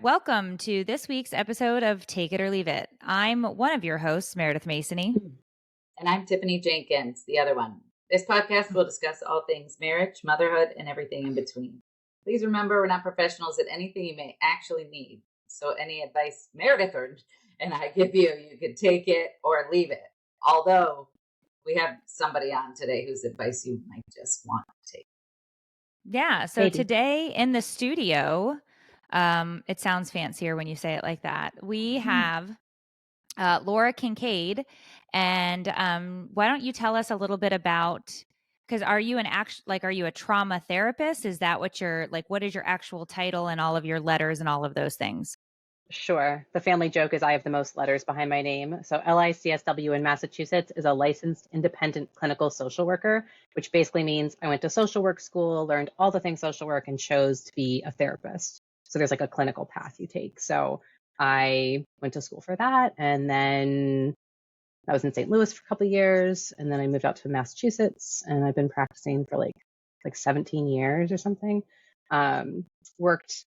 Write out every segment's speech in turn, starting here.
Welcome to this week's episode of Take It or Leave It. I'm one of your hosts, Meredith Masony. And I'm Tiffany Jenkins, the other one. This podcast will discuss all things marriage, motherhood, and everything in between. Please remember, we're not professionals at anything you may actually need. So any advice Meredith and I give you, you can take it or leave it. Although we have somebody on today whose advice you might just want to take. Yeah, so Maybe. today in the studio, it sounds fancier when you say it like that. We have Laura Kincaid, and why don't you tell us a little bit about? Because are you are you a trauma therapist? Is that what what is your actual title and all of your letters and all of those things? Sure. The family joke is I have the most letters behind my name. So LICSW in Massachusetts is a licensed independent clinical social worker, which basically means I went to social work school, learned all the things social work, and chose to be a therapist. So there's like a clinical path you take. So I went to school for that. And then I was in St. Louis for a couple of years. And then I moved out to Massachusetts and I've been practicing for like 17 years or something. Worked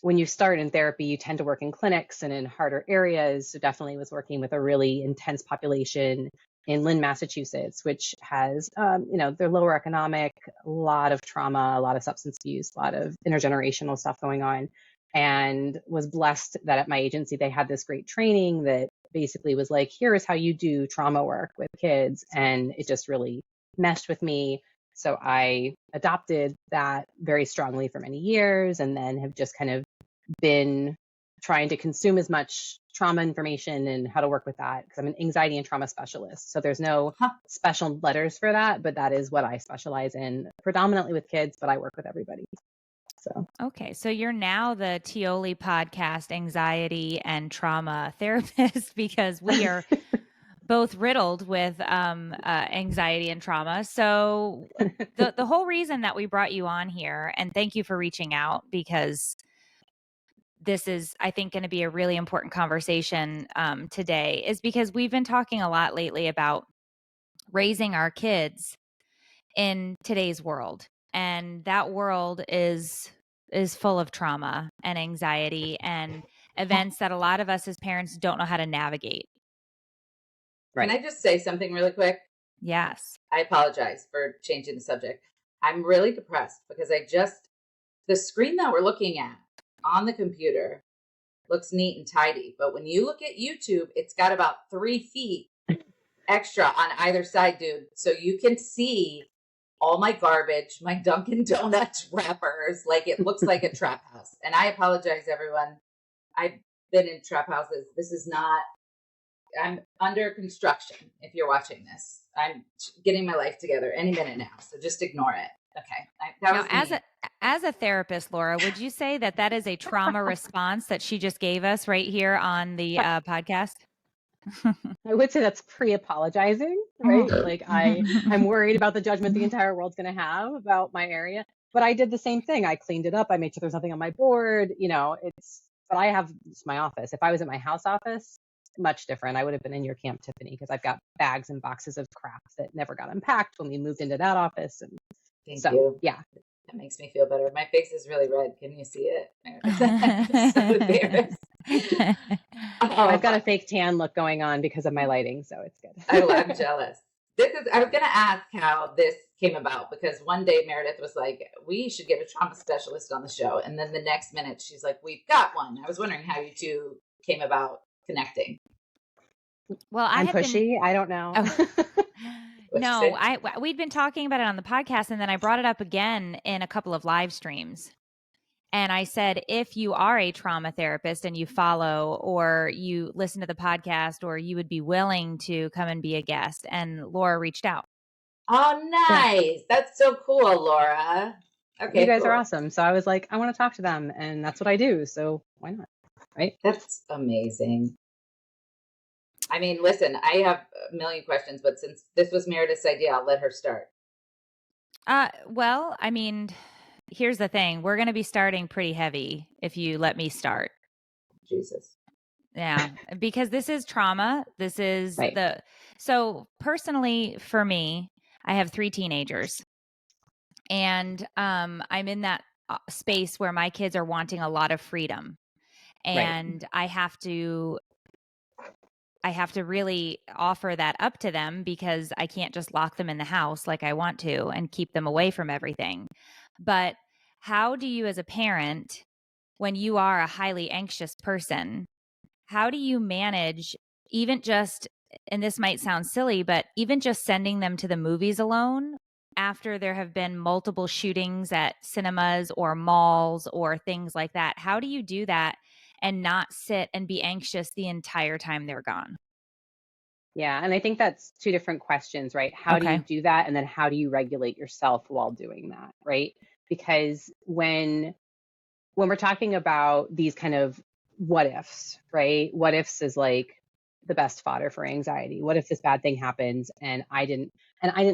When you start in therapy, you tend to work in clinics and in harder areas. So definitely was working with a really intense population in Lynn, Massachusetts, which has, they're lower economic, a lot of trauma, a lot of substance abuse, a lot of intergenerational stuff going on. And was blessed that at my agency, they had this great training that basically was like, here is how you do trauma work with kids. And it just really meshed with me. So I adopted that very strongly for many years and then have just kind of been trying to consume as much trauma information and how to work with that because I'm an anxiety and trauma specialist. So there's no special letters for that, but that is what I specialize in, predominantly with kids, but I work with everybody. Okay, so you're now the Tioli podcast anxiety and trauma therapist because we are both riddled with anxiety and trauma. So the whole reason that we brought you on here, and thank you for reaching out because this is, I think, going to be a really important conversation today, is because we've been talking a lot lately about raising our kids in today's world, and that world is full of trauma and anxiety and events that a lot of us as parents don't know how to navigate. Right. Can I just say something really quick? Yes. I apologize for changing the subject. I'm really depressed because the screen that we're looking at on the computer looks neat and tidy. But when you look at YouTube, it's got about 3 feet extra on either side, dude. So you can see all my garbage, my Dunkin' Donuts wrappers. Like it looks like a trap house. And I apologize, everyone. I've been in trap houses. I'm under construction if you're watching this. I'm getting my life together any minute now. So just ignore it. Okay. As a therapist, Laura, would you say that is a trauma response that she just gave us right here on the podcast? I would say that's pre-apologizing, right? Like I'm worried about the judgment the entire world's going to have about my area, but I did the same thing. I cleaned it up. I made sure there's nothing on my board, but I have my office. If I was at my house office, much different. I would have been in your camp, Tiffany, because I've got bags and boxes of crap that never got unpacked when we moved into that office. And Thank you. Yeah. That makes me feel better. My face is really red. Can you see it? I'm so embarrassed. I've got a fake tan look going on because of my lighting, so it's good. I'm jealous. I was going to ask how this came about because one day Meredith was like, we should get a trauma specialist on the show. And then the next minute she's like, we've got one. I was wondering how you two came about connecting. Well, I'm pushy. I don't know. Oh. No, we'd been talking about it on the podcast, and then I brought it up again in a couple of live streams. And I said, if you are a trauma therapist and you follow or you listen to the podcast, or you would be willing to come and be a guest. And Laura reached out. Oh, nice. Yeah. That's so cool, Laura. Okay. You guys are awesome. So I was like, I want to talk to them, and that's what I do. So why not? Right? That's amazing. I mean, listen, I have a million questions, but since this was Meredith's idea, I'll let her start. Well, I mean, here's the thing. We're going to be starting pretty heavy if you let me start. Jesus. Yeah, because this is trauma. This is right. So personally for me, I have 3 teenagers, and I'm in that space where my kids are wanting a lot of freedom. And I have to really offer that up to them, because I can't just lock them in the house like I want to and keep them away from everything. But how do you, as a parent, when you are a highly anxious person, how do you manage, even just, and this might sound silly, but even just sending them to the movies alone after there have been multiple shootings at cinemas or malls or things like that? How do you do that and not sit and be anxious the entire time they're gone? Yeah. And I think that's two different questions, right? How do you Okay. do that? And then how do you regulate yourself while doing that, right? Because when we're talking about these kind of what ifs, right? What ifs is like the best fodder for anxiety. What if this bad thing happens and I didn't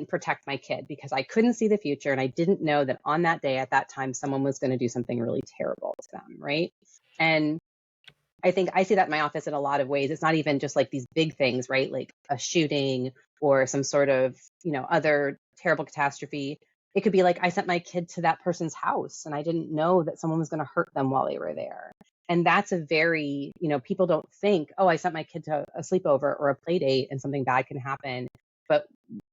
protect my kid because I couldn't see the future and I didn't know that on that day at that time someone was going to do something really terrible to them, right? And I think I see that in my office in a lot of ways. It's not even just like these big things, right? Like a shooting or some sort of, other terrible catastrophe. It could be like, I sent my kid to that person's house and I didn't know that someone was going to hurt them while they were there. And that's a very, people don't think, oh, I sent my kid to a sleepover or a play date and something bad can happen. But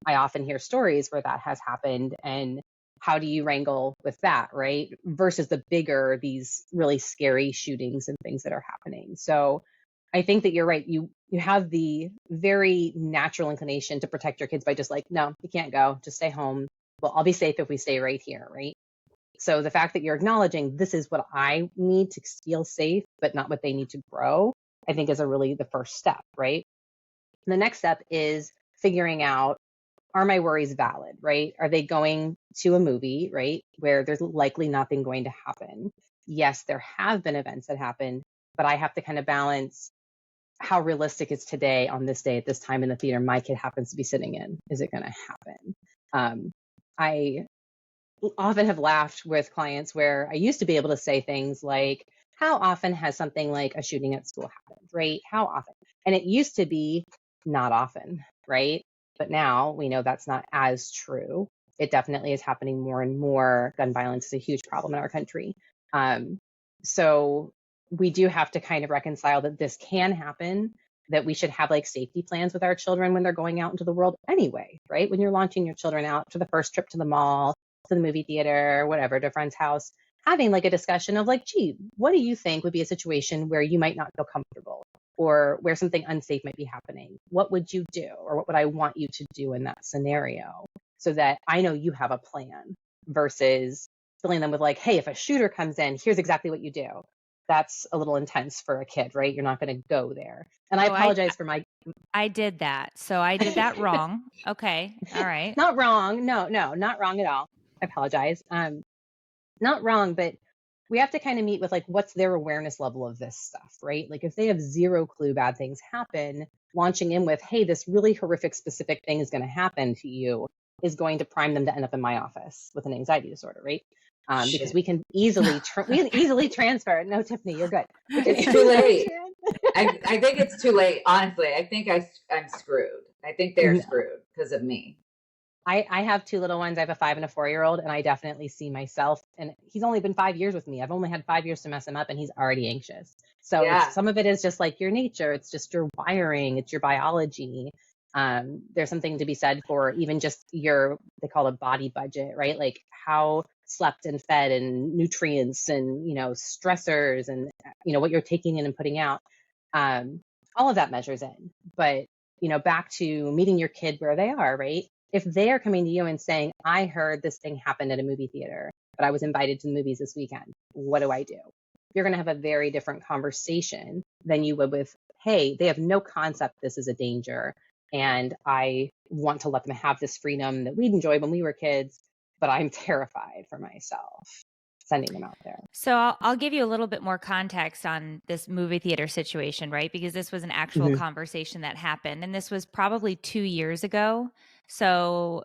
I often hear stories where that has happened. And how do you wrangle with that, right? Versus the bigger, these really scary shootings and things that are happening. So I think that you're right. You have the very natural inclination to protect your kids by just like, no, you can't go, just stay home. Well, I'll be safe if we stay right here, right? So the fact that you're acknowledging this is what I need to feel safe, but not what they need to grow, I think is really the first step, right? And the next step is figuring out, are my worries valid, right? Are they going to a movie, right, where there's likely nothing going to happen? Yes, there have been events that happen, but I have to kind of balance how realistic is today on this day at this time in the theater my kid happens to be sitting in. Is it going to happen? I often have laughed with clients where I used to be able to say things like, how often has something like a shooting at school happened, right? How often? And it used to be not often, right? But now we know that's not as true. It definitely is happening more and more. Gun violence is a huge problem in our country. So we do have to kind of reconcile that this can happen, that we should have like safety plans with our children when they're going out into the world anyway, right? When you're launching your children out for the first trip to the mall, to the movie theater, whatever, to a friend's house, having like a discussion of like, gee, what do you think would be a situation where you might not feel comfortable or where something unsafe might be happening? What would you do? Or what would I want you to do in that scenario? So that I know you have a plan versus filling them with like, hey, if a shooter comes in, here's exactly what you do. That's a little intense for a kid, right? You're not going to go there. And I apologize for my... I did that. So I did that wrong. Okay. All right. Not wrong. No, not wrong at all. I apologize. Not wrong, but we have to kind of meet with like, what's their awareness level of this stuff, right? Like if they have zero clue bad things happen, launching in with, hey, this really horrific specific thing is going to happen to you is going to prime them to end up in my office with an anxiety disorder, right? Because we can easily transfer. No, Tiffany, you're good. It's too late. I think it's too late. Honestly, I think I'm screwed. I think they're screwed because of me. I have two little ones. I have a 5 and a 4-year-old, and I definitely see myself. And he's only been 5 years with me. I've only had 5 years to mess him up, and he's already anxious. So some of it is just like your nature. It's just your wiring. It's your biology. There's something to be said for even just they call it body budget, right? Like how slept and fed and nutrients and, stressors and, what you're taking in and putting out. All of that measures in. But, back to meeting your kid where they are, right? If they are coming to you and saying, I heard this thing happened at a movie theater, but I was invited to the movies this weekend, what do I do? You're going to have a very different conversation than you would with, hey, they have no concept this is a danger. And I want to let them have this freedom that we'd enjoy when we were kids, but I'm terrified for myself sending them out there. So I'll give you a little bit more context on this movie theater situation, right? Because this was an actual conversation that happened, and this was probably 2 years ago. So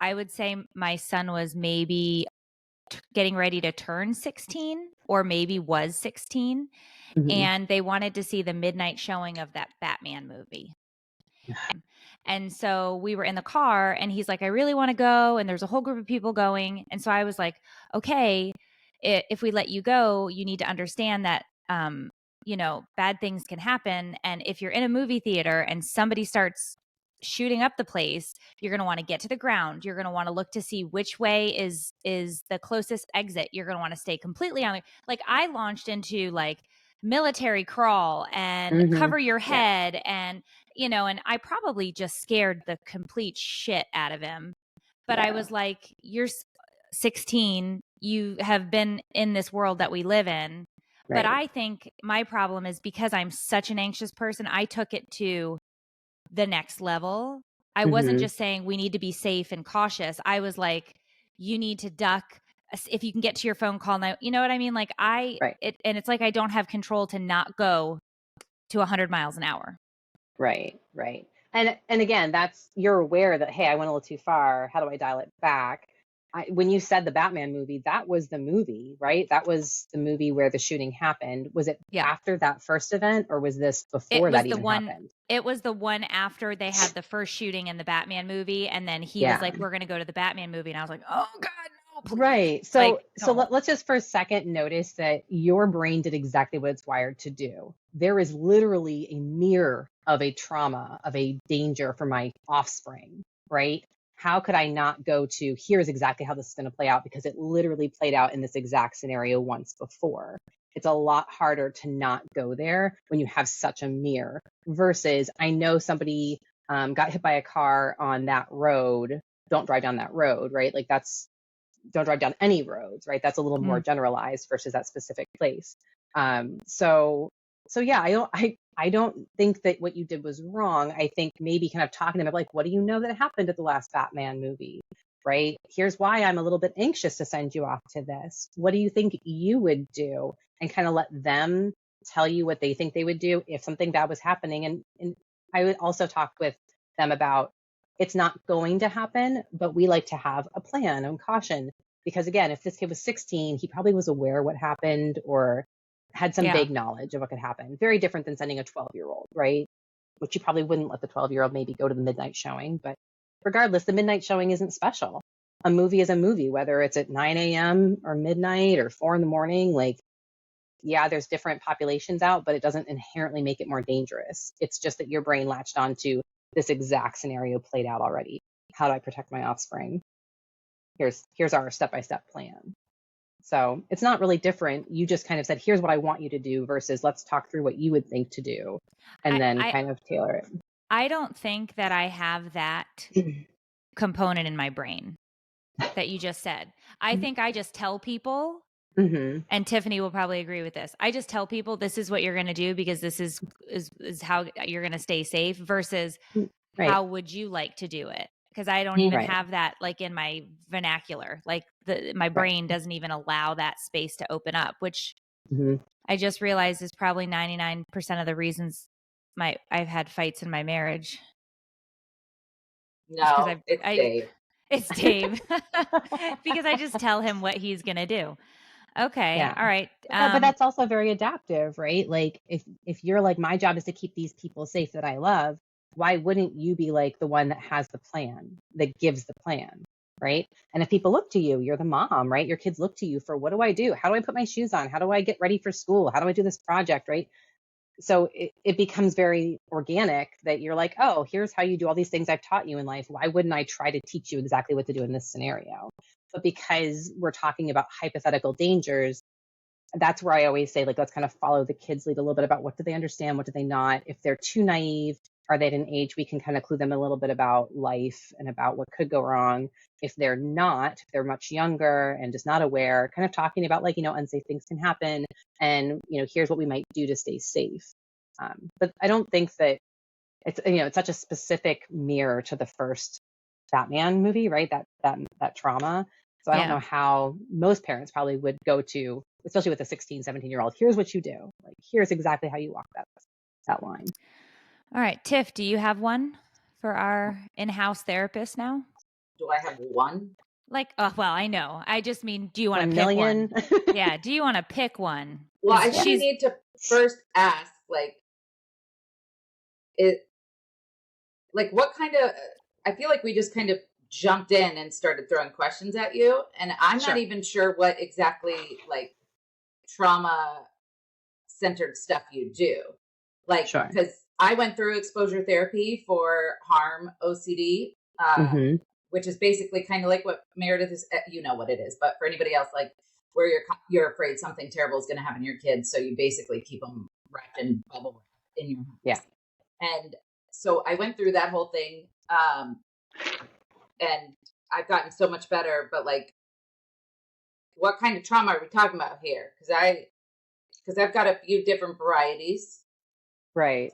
I would say my son was maybe getting ready to turn 16 or maybe was 16. And they wanted to see the midnight showing of that Batman movie. And so we were in the car and he's like, I really want to go. And there's a whole group of people going. And so I was like, okay, if we let you go, you need to understand that bad things can happen. And if you're in a movie theater and somebody starts shooting up the place, you're going to want to get to the ground. You're going to want to look to see which way is the closest exit. You're going to want to stay completely on like I launched into like military crawl and cover your head and and I probably just scared the complete shit out of him. But I was like, you're 16, you have been in this world that we live in. But I think my problem is because I'm such an anxious person, I took it to the next level. I wasn't just saying we need to be safe and cautious. I was like, you need to duck. If you can get to your phone, call now. You know what I mean? Like and it's like I don't have control to not go to 100 miles an hour. Right. And again, you're aware that, hey, I went a little too far. How do I dial it back? When you said the Batman movie, that was the movie, right? That was the movie where the shooting happened. Was it after that first event, or was this before that even happened? It was the one after they had the first shooting in the Batman movie, and then he was like, "We're going to go to the Batman movie," and I was like, "Oh God, no!" Please. Right. So let's just for a second notice that your brain did exactly what it's wired to do. There is literally a mirror of a trauma, of a danger for my offspring, right? How could I not go to, here's exactly how this is going to play out, because it literally played out in this exact scenario once before. It's a lot harder to not go there when you have such a mirror versus I know somebody got hit by a car on that road. Don't drive down that road, right? Like don't drive down any roads, right? That's a little more generalized versus that specific place. So yeah, I don't think that what you did was wrong. I think maybe kind of talking to them like, what do you know that happened at the last Batman movie, right? Here's why I'm a little bit anxious to send you off to this. What do you think you would do? And kind of let them tell you what they think they would do if something bad was happening. And I would also talk with them about, it's not going to happen, but we like to have a plan and caution. Because again, if this kid was 16, he probably was aware what happened or had some vague knowledge of what could happen. Very different than sending a 12-year-old, right? Which you probably wouldn't let the 12-year-old maybe go to the midnight showing. But regardless, the midnight showing isn't special. A movie is a movie, whether it's at 9 a.m. or midnight or 4 a.m. Like, yeah, there's different populations out, but it doesn't inherently make it more dangerous. It's just that your brain latched onto this exact scenario played out already. How do I protect my offspring? Here's our step-by-step plan. So it's not really different. You just kind of said, here's what I want you to do versus let's talk through what you would think to do and then kind of tailor it. I don't think that I have that component in my brain that you just said. I think I just tell people, and Tiffany will probably agree with this. I just tell people this is what you're going to do because this is how you're going to stay safe versus how would you like to do it? Because I don't even have that like in my vernacular. Like my brain doesn't even allow that space to open up, which I just realized is probably 99% of the reasons I've had fights in my marriage. No, it's Dave. It's Dave. Because I just tell him what he's going to do. Okay. Yeah. All right. But that's also very adaptive, right? Like if you're like, my job is to keep these people safe that I love, why wouldn't you be like the one that has the plan, that gives the plan, right? And if people look to you, you're the mom, right? Your kids look to you for, what do I do? How do I put my shoes on? How do I get ready for school? How do I do this project, right? So it becomes very organic that you're like, oh, here's how you do all these things I've taught you in life. Why wouldn't I try to teach you exactly what to do in this scenario? But because we're talking about hypothetical dangers, that's where I always say, like, let's kind of follow the kids' lead a little bit about what do they understand, what do they not. If they're too naive, are they at an age we can kind of clue them a little bit about life and about what could go wrong? If they're not, if they're much younger and just not aware, kind of talking about like, unsafe things can happen. And, here's what we might do to stay safe. But I don't think that it's, it's such a specific mirror to the first Batman movie, right? That trauma. So I don't know how most parents probably would go to, especially with a 16, 17-year-old, here's what you do. Like, here's exactly how you walk that line. All right, Tiff, do you have one for our in-house therapist now? Do I have one? Like, well, I know. I just mean, do you want to pick one? Yeah, do you want to pick one? Well, I think I need to first ask, what kind of, I feel like we just kind of jumped in and started throwing questions at you. And I'm not even sure what exactly, trauma centered stuff you do. Like, Sure. because I went through exposure therapy for harm OCD, Mm-hmm. which is basically kind of like what Meredith is, you know what it is, but for anybody else, like where you're afraid something terrible is going to happen to your kids. So you basically keep them wrapped in bubble wrap in your house. Yeah. And so I went through that whole thing. And I've gotten so much better, but like, what kind of trauma are we talking about here? Because I've got a few different varieties. Right.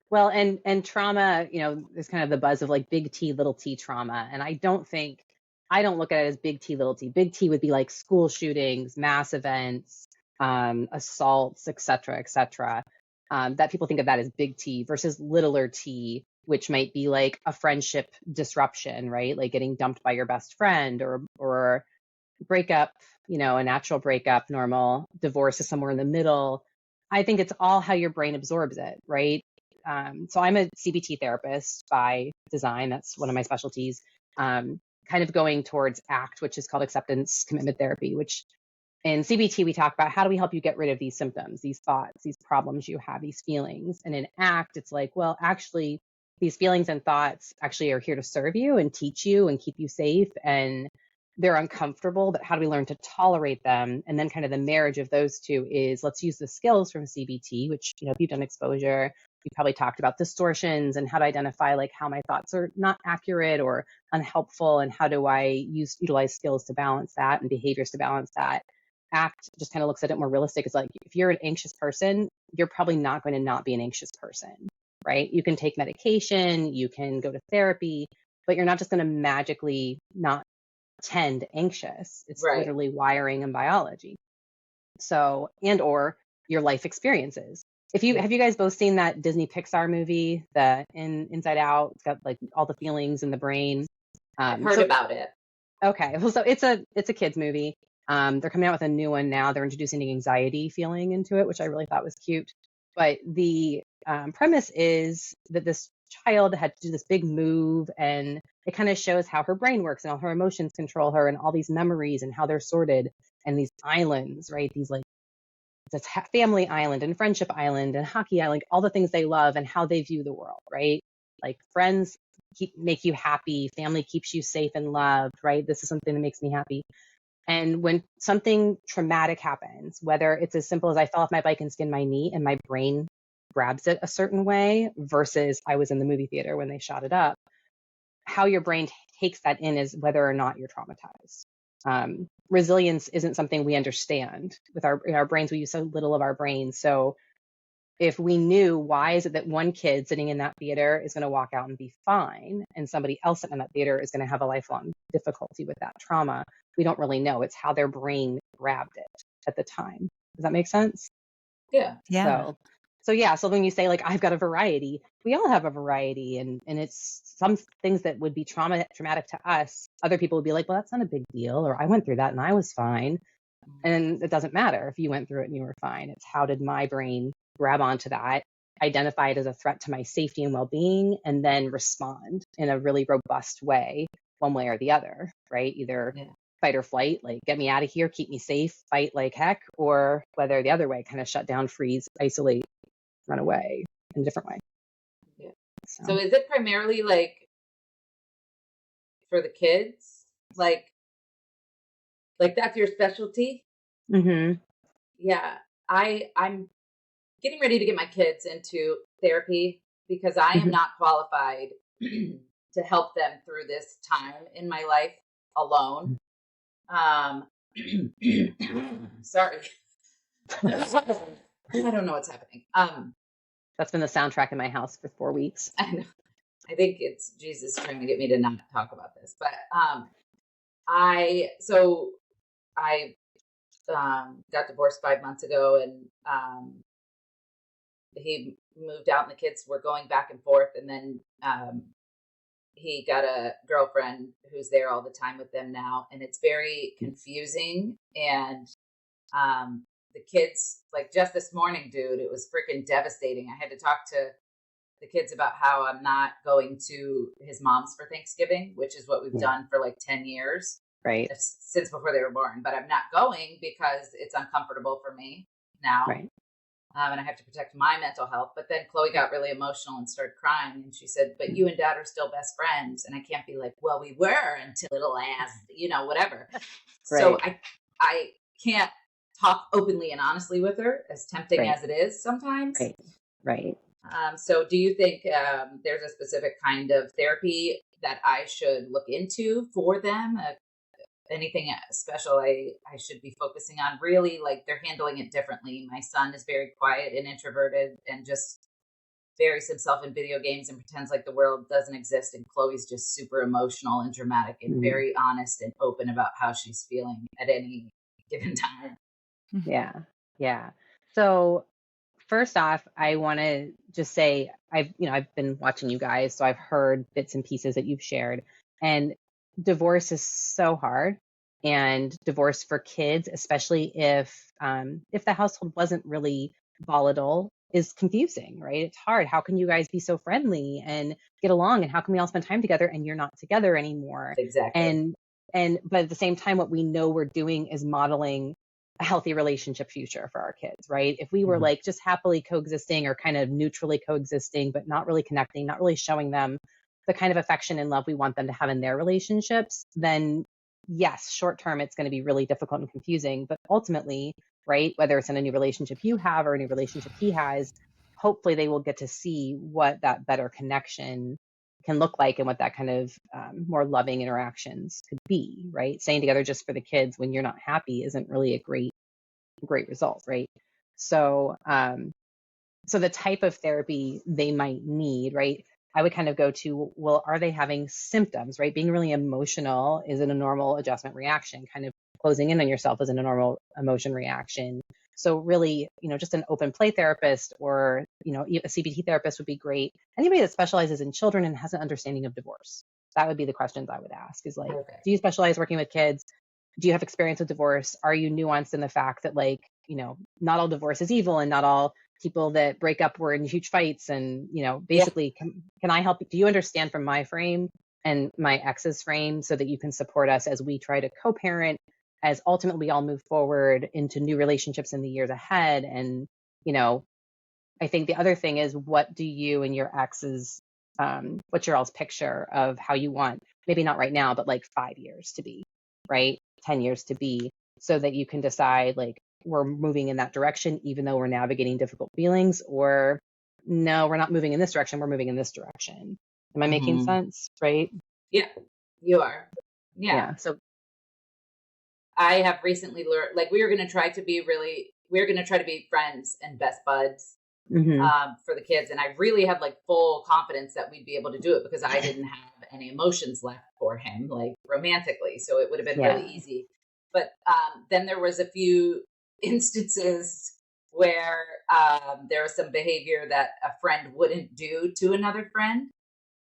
Well, and trauma, there's kind of the buzz of like big T, little t trauma. And I don't look at it as big T, little t. Big T would be like school shootings, mass events, assaults, et cetera, et cetera. That people think of that as big T versus littler t, which might be like a friendship disruption, right? Like getting dumped by your best friend or breakup, a natural breakup, normal. Divorce is somewhere in the middle. I think it's all how your brain absorbs it, right? So I'm a CBT therapist by design. That's one of my specialties. Kind of going towards ACT, which is called acceptance commitment therapy, which in CBT, we talk about how do we help you get rid of these symptoms, these thoughts, these problems you have, these feelings. And in ACT, it's like, well, actually, these feelings and thoughts actually are here to serve you and teach you and keep you safe. And they're uncomfortable, but how do we learn to tolerate them? And then kind of the marriage of those two is let's use the skills from CBT, which, if you've done exposure, you probably talked about distortions and how to identify like how my thoughts are not accurate or unhelpful. And how do I utilize skills to balance that and behaviors to balance that? ACT just kind of looks at it more realistic. It's like, if you're an anxious person, you're probably not going to not be an anxious person, right? You can take medication, you can go to therapy, but you're not just going to magically not tend anxious. It's Right. literally wiring and biology. So, and or your life experiences. Have you guys both seen that Disney Pixar movie, the Inside Out? It's got like all the feelings in the brain. I've heard about it. Okay, well, so it's a kids movie. They're coming out with a new one now. They're introducing the anxiety feeling into it, which I really thought was cute. But the premise is that this child had to do this big move, and it kind of shows how her brain works and how her emotions control her and all these memories and how they're sorted, and these islands, right? These like this family island and friendship island and hockey island, all the things they love and how they view the world, right? Like friends make you happy, family keeps you safe and loved, right? This is something that makes me happy. And when something traumatic happens, whether it's as simple as I fell off my bike and skinned my knee and my brain grabs it a certain way versus I was in the movie theater when they shot it up, how your brain takes that in is whether or not you're traumatized. Resilience isn't something we understand. With our brains, we use so little of our brains. So if we knew, why is it that one kid sitting in that theater is going to walk out and be fine, and somebody else sitting in that theater is going to have a lifelong difficulty with that trauma? We don't really know. It's how their brain grabbed it at the time. Does that make sense? Yeah. So when you say like, I've got a variety, we all have a variety, and it's some things that would be traumatic to us. Other people would be like, well, that's not a big deal, or I went through that and I was fine. And it doesn't matter if you went through it and you were fine. It's how did my brain grab onto that, identify it as a threat to my safety and well-being, and then respond in a really robust way, one way or the other, right? Either fight or flight, like get me out of here, keep me safe, fight like heck, or whether the other way, kind of shut down, freeze, isolate, run away in a different way. Yeah. So is it primarily like for the kids? Like that's your specialty? Mm-hmm. Yeah. I'm getting ready to get my kids into therapy because I am not qualified to help them through this time in my life alone. Sorry. I don't know what's happening. That's been the soundtrack in my house for 4 weeks. I know. I think it's Jesus trying to get me to not talk about this. But I got divorced 5 months ago, and he moved out, and the kids were going back and forth, and then he got a girlfriend who's there all the time with them now, and it's very confusing. And the kids, like just this morning, dude, it was freaking devastating. I had to talk to the kids about how I'm not going to his mom's for Thanksgiving, which is what we've done for like 10 years. Right. Since before they were born. But I'm not going because it's uncomfortable for me now. Right. and I have to protect my mental health. But then Chloe got really emotional and started crying. And she said, but you and dad are still best friends. And I can't be like, well, we were until little ass, whatever. So I can't talk openly and honestly with her, as tempting as it is sometimes. Right. So do you think there's a specific kind of therapy that I should look into for them? Anything special I should be focusing on? Really, like, they're handling it differently. My son is very quiet and introverted and just buries himself in video games and pretends like the world doesn't exist. And Chloe's just super emotional and dramatic and very honest and open about how she's feeling at any given time. Yeah. So first off, I want to just say I've been watching you guys, so I've heard bits and pieces that you've shared, and divorce is so hard. And divorce for kids, especially if the household wasn't really volatile, is confusing, right? It's hard. How can you guys be so friendly and get along, and how can we all spend time together and you're not together anymore? Exactly. But at the same time, what we know we're doing is modeling a healthy relationship future for our kids, right? If we were like just happily coexisting or kind of neutrally coexisting, but not really connecting, not really showing them the kind of affection and love we want them to have in their relationships, then yes, short term, it's going to be really difficult and confusing. But ultimately, right, whether it's in a new relationship you have or a new relationship he has, hopefully they will get to see what that better connection can look like and what that kind of more loving interactions could be, right? Staying together just for the kids when you're not happy isn't really a great result, right? So, so the type of therapy they might need, right? I would kind of go to, well, are they having symptoms, right? Being really emotional isn't a normal adjustment reaction. Kind of closing in on yourself isn't a normal emotion reaction. So really, just an open play therapist or, a CBT therapist would be great. Anybody that specializes in children and has an understanding of divorce. That would be the questions I would ask is like, do you specialize working with kids? Do you have experience with divorce? Are you nuanced in the fact that not all divorce is evil and not all people that break up were in huge fights and, basically can I help? Do you understand from my frame and my ex's frame so that you can support us as we try to co-parent, as ultimately we all move forward into new relationships in the years ahead? And, I think the other thing is, what do you and your ex's, what's your all's picture of how you want, maybe not right now, but like 5 years to be, right? 10 years to be, so that you can decide like, we're moving in that direction, even though we're navigating difficult feelings, or no, we're not moving in this direction, we're moving in this direction. Am I making sense? Right? Yeah, you are. Yeah. So I have recently learned, like, we're going to try to be friends and best buds for the kids. And I really have like full confidence that we'd be able to do it because I didn't have any emotions left for him, like romantically. So it would have been really easy. But then there was a few instances where there was some behavior that a friend wouldn't do to another friend.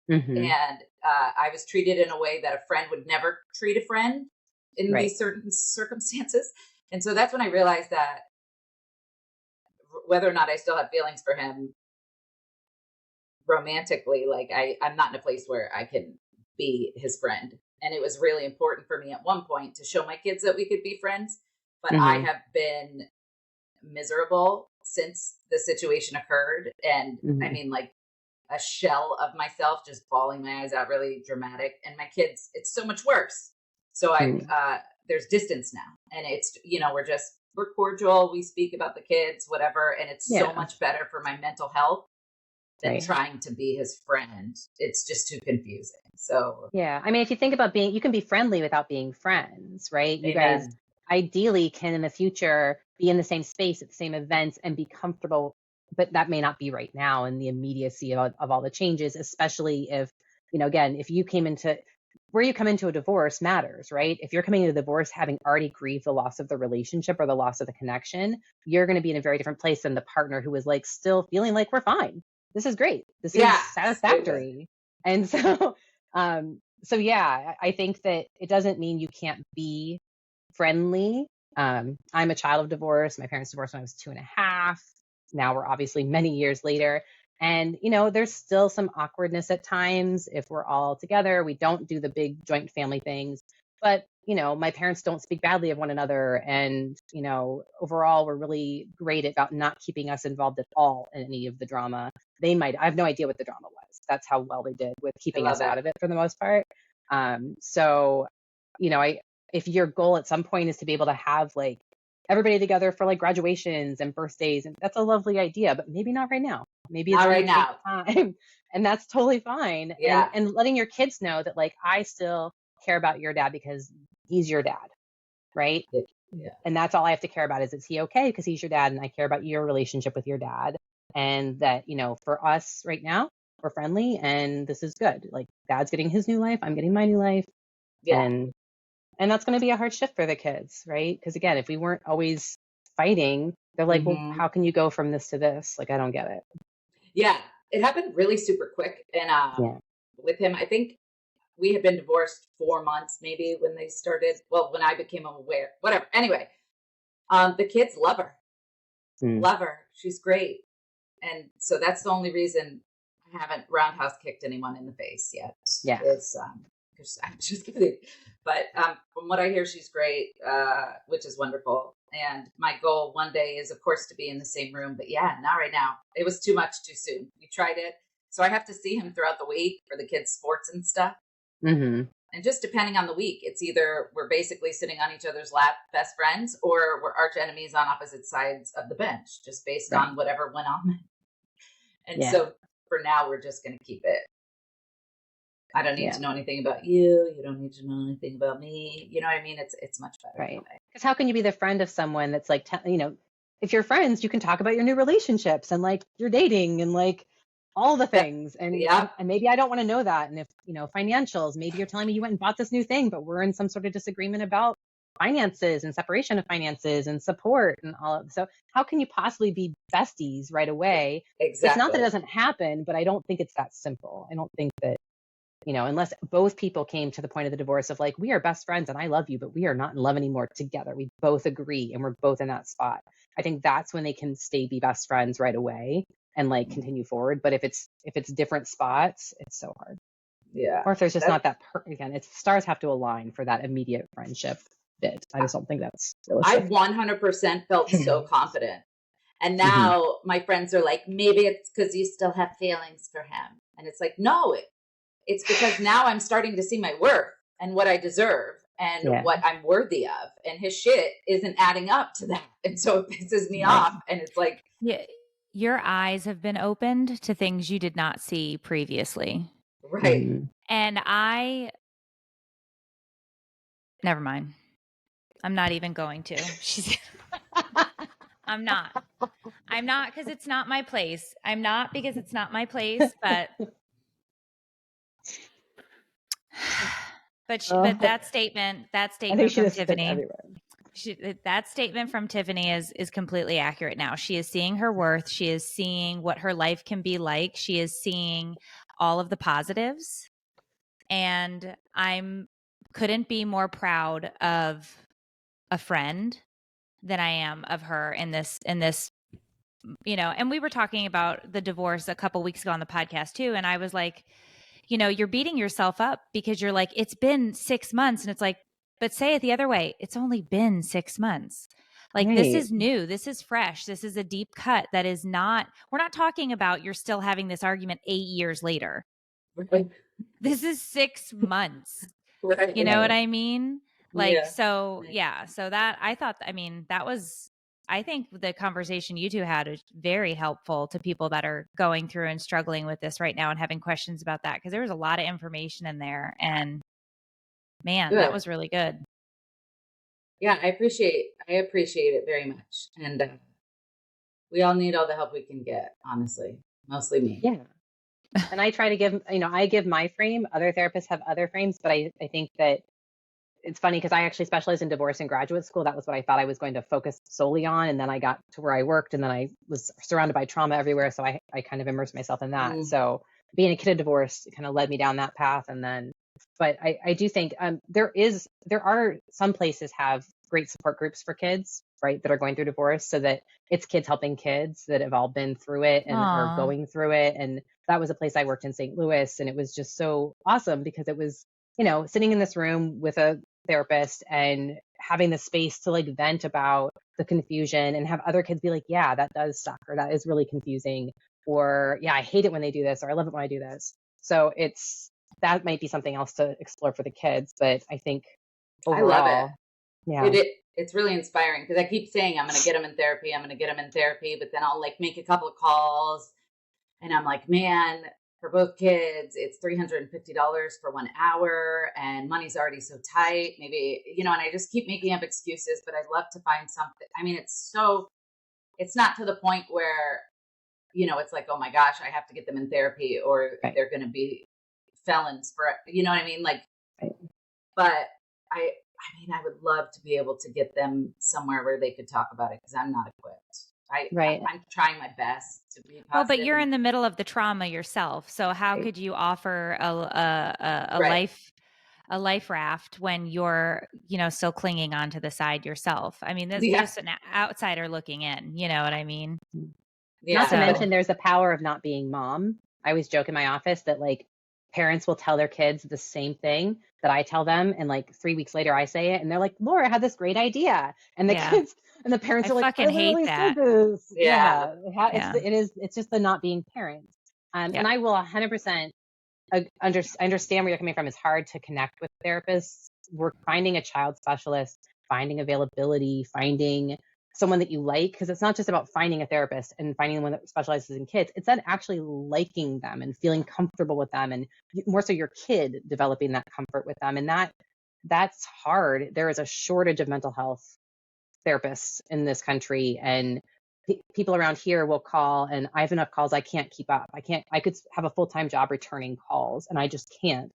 And I was treated in a way that a friend would never treat a friend in these certain circumstances. And so that's when I realized that whether or not I still have feelings for him romantically, like I'm not in a place where I can be his friend. And it was really important for me at one point to show my kids that we could be friends. But I have been miserable since the situation occurred. And I mean, like a shell of myself, just bawling my eyes out, really dramatic. And my kids, it's so much worse. So there's distance now. And it's, we're cordial. We speak about the kids, whatever. And it's so much better for my mental health than trying to be his friend. It's just too confusing. So, yeah. I mean, if you think about you can be friendly without being friends, right? You guys ideally can in the future be in the same space at the same events and be comfortable, but that may not be right now in the immediacy of all the changes, especially if, again, if you came into where you come into a divorce matters, right? If you're coming into a divorce having already grieved the loss of the relationship or the loss of the connection, you're going to be in a very different place than the partner who is like still feeling like we're fine. This is great. This is satisfactory. And so, I think that it doesn't mean you can't be friendly. I'm a child of divorce. My parents divorced when I was 2.5. Now we're obviously many years later. And, there's still some awkwardness at times if we're all together. We don't do the big joint family things. but my parents don't speak badly of one another. And, overall, we're really great about not keeping us involved at all in any of the drama. I have no idea what the drama was. That's how well they did with keeping us out of it for the most part. So, if your goal at some point is to be able to have like everybody together for like graduations and birthdays, and that's a lovely idea, but maybe not right now. Maybe it's Not going right to take now. time, and that's totally fine. Yeah. And letting your kids know that like, I still care about your dad because he's your dad, right? Yeah. And that's all I have to care about is he okay because he's your dad, and I care about your relationship with your dad, and that for us right now we're friendly and this is good. Like, dad's getting his new life, I'm getting my new life. Yeah. And that's going to be a hard shift for the kids, right? Because again, if we weren't always fighting, they're like, well, how can you go from this to this? Like, I don't get it. Yeah, it happened really super quick. And with him, I think we had been divorced 4 months maybe when they started. Well, when I became aware, whatever. Anyway, the kids love her. Love her. She's great. And so that's the only reason I haven't roundhouse kicked anyone in the face yet. Yeah. Is I'm just kidding. But from what I hear, she's great, which is wonderful. And my goal one day is, of course, to be in the same room. But yeah, not right now. It was too much too soon. We tried it. So I have to see him throughout the week for the kids' sports and stuff. Mm-hmm. And just depending on the week, it's either we're basically sitting on each other's lap, best friends, or we're arch enemies on opposite sides of the bench, just based on whatever went on. And so for now, we're just going to keep it. I don't need to know anything about you. You don't need to know anything about me. You know what I mean? It's much better. Right. Because how can you be the friend of someone that's like, if you're friends, you can talk about your new relationships and like you're dating and like all the things. And maybe I don't want to know that. And if, financials, maybe you're telling me you went and bought this new thing, but we're in some sort of disagreement about finances and separation of finances and support and all of. So how can you possibly be besties right away? Exactly. It's not that it doesn't happen, but I don't think it's that simple. I don't think that, unless both people came to the point of the divorce of like, we are best friends and I love you, but we are not in love anymore together. We both agree and we're both in that spot. I think that's when they can be best friends right away and like continue forward. But if it's different spots, it's so hard. Yeah. Or if there's just not that, again, it's stars have to align for that immediate friendship bit. I just don't think that's realistic. I 100% felt so confident. And now my friends are like, maybe it's because you still have feelings for him. And it's like, no, it's because now I'm starting to see my worth and what I deserve and what I'm worthy of. And his shit isn't adding up to that. And so it pisses me off. And it's like, your eyes have been opened to things you did not see previously. Right. And never mind. I'm not even going to. I'm not because it's not my place. But but that statement from Tiffany, that statement from Tiffany is completely accurate now. She is seeing her worth. She is seeing what her life can be like. She is seeing all of the positives. And couldn't be more proud of a friend than I am of her in this, and we were talking about the divorce a couple weeks ago on the podcast too. And I was like, you're beating yourself up because you're like, it's been 6 months. And it's like, but say it the other way. It's only been 6 months. Like, this is new. This is fresh. This is a deep cut. That is not, we're not talking about you're still having this argument 8 years later. Right. This is 6 months. Right. You know what I mean? Like, so that I thought, that was, I think the conversation you two had is very helpful to people that are going through and struggling with this right now and having questions about that. Cause there was a lot of information in there and man, that was really good. Yeah. I appreciate it very much. And we all need all the help we can get, honestly, mostly me. Yeah. And I try to give, I give my frame. Other therapists have other frames, but I think that it's funny because I actually specialized in divorce in graduate school. That was what I thought I was going to focus solely on. And then I got to where I worked and then I was surrounded by trauma everywhere. So I kind of immersed myself in that. So being a kid of divorce kind of led me down that path. And then, but I do think there are some places have great support groups for kids, right, that are going through divorce, so that it's kids helping kids that have all been through it and are going through it. And that was a place I worked in St. Louis. And it was just so awesome because it was sitting in this room with a therapist and having the space to like vent about the confusion and have other kids be like, yeah, that does suck, or that is really confusing, or yeah, I hate it when they do this, or I love it when I do this. So that might be something else to explore for the kids. But I think overall, I love it. yeah, It's really inspiring because I keep saying I'm going to get them in therapy. I'm going to get them in therapy, but then I'll like make a couple of calls, and I'm like, man, for both kids, it's $350 for 1 hour, and money's already so tight. Maybe and I just keep making up excuses. But I'd love to find something. I mean, it's not to the point where it's like, oh my gosh, I have to get them in therapy, or right. they're going to be felons for what I mean, like. Right. But I would love to be able to get them somewhere where they could talk about it, because I'm not equipped. I'm trying my best to be positive. Well, but you're in the middle of the trauma yourself. So how could you offer a life raft when you're, still clinging onto the side yourself? I mean, this is just an outsider looking in, you know what I mean? Yeah. Not to mention there's the power of not being mom. I always joke in my office that like parents will tell their kids the same thing that I tell them, and like 3 weeks later I say it and they're like, Laura had this great idea. And the kids and the parents are like, I literally said this. Yeah. It's just the not being parents. And I will 100% understand where you're coming from. It's hard to connect with therapists. We're finding a child specialist, finding availability, finding someone that you like, because it's not just about finding a therapist and finding one that specializes in kids. It's then actually liking them and feeling comfortable with them, and more so your kid developing that comfort with them. And that's hard. There is a shortage of mental health therapists in this country, and people around here will call, and I have enough calls I can't keep up. I could have a full-time job returning calls, and I just can't,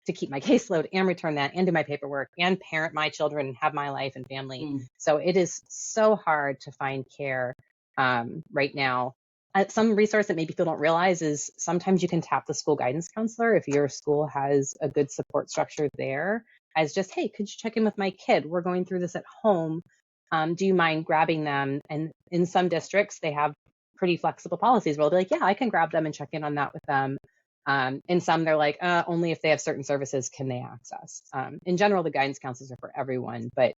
to keep my caseload and return that and do my paperwork and parent my children and have my life and family. So it is so hard to find care right now. Some resource that maybe people don't realize is sometimes you can tap the school guidance counselor if your school has a good support structure there, as just, hey, could you check in with my kid? We're going through this at home. Do you mind grabbing them? And in some districts, they have pretty flexible policies where they'll be like, yeah, I can grab them and check in on that with them. In some, they're like, only if they have certain services can they access. In general, the guidance counselors are for everyone, but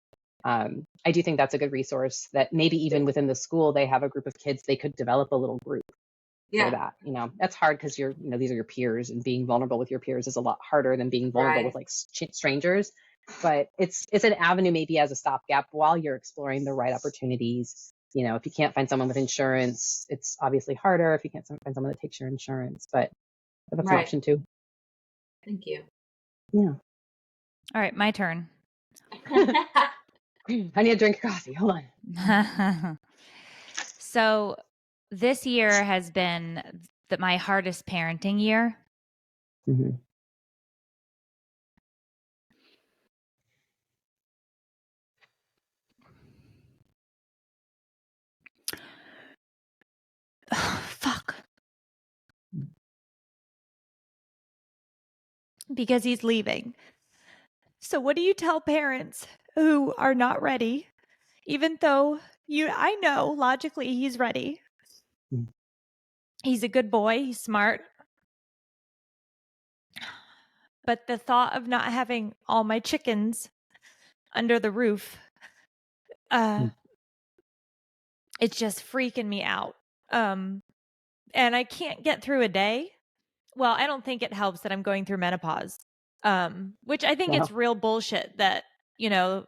I do think that's a good resource that maybe even within the school, they have a group of kids, they could develop a little group for that. That's hard because these are your peers, and being vulnerable with your peers is a lot harder than being vulnerable with like strangers. But it's an avenue maybe as a stopgap while you're exploring the right opportunities. If you can't find someone with insurance, it's obviously harder if you can't find someone that takes your insurance, but that's an option too. Thank you. Yeah. All right, my turn. I need to drink coffee. Hold on. So this year has been my hardest parenting year. Mm-hmm. Fuck. Because he's leaving. So what do you tell parents who are not ready, even though I know logically he's ready? He's a good boy. He's smart. But the thought of not having all my chickens under the roof, it's just freaking me out. And I can't get through a day. Well, I don't think it helps that I'm going through menopause, which I think it's real bullshit that,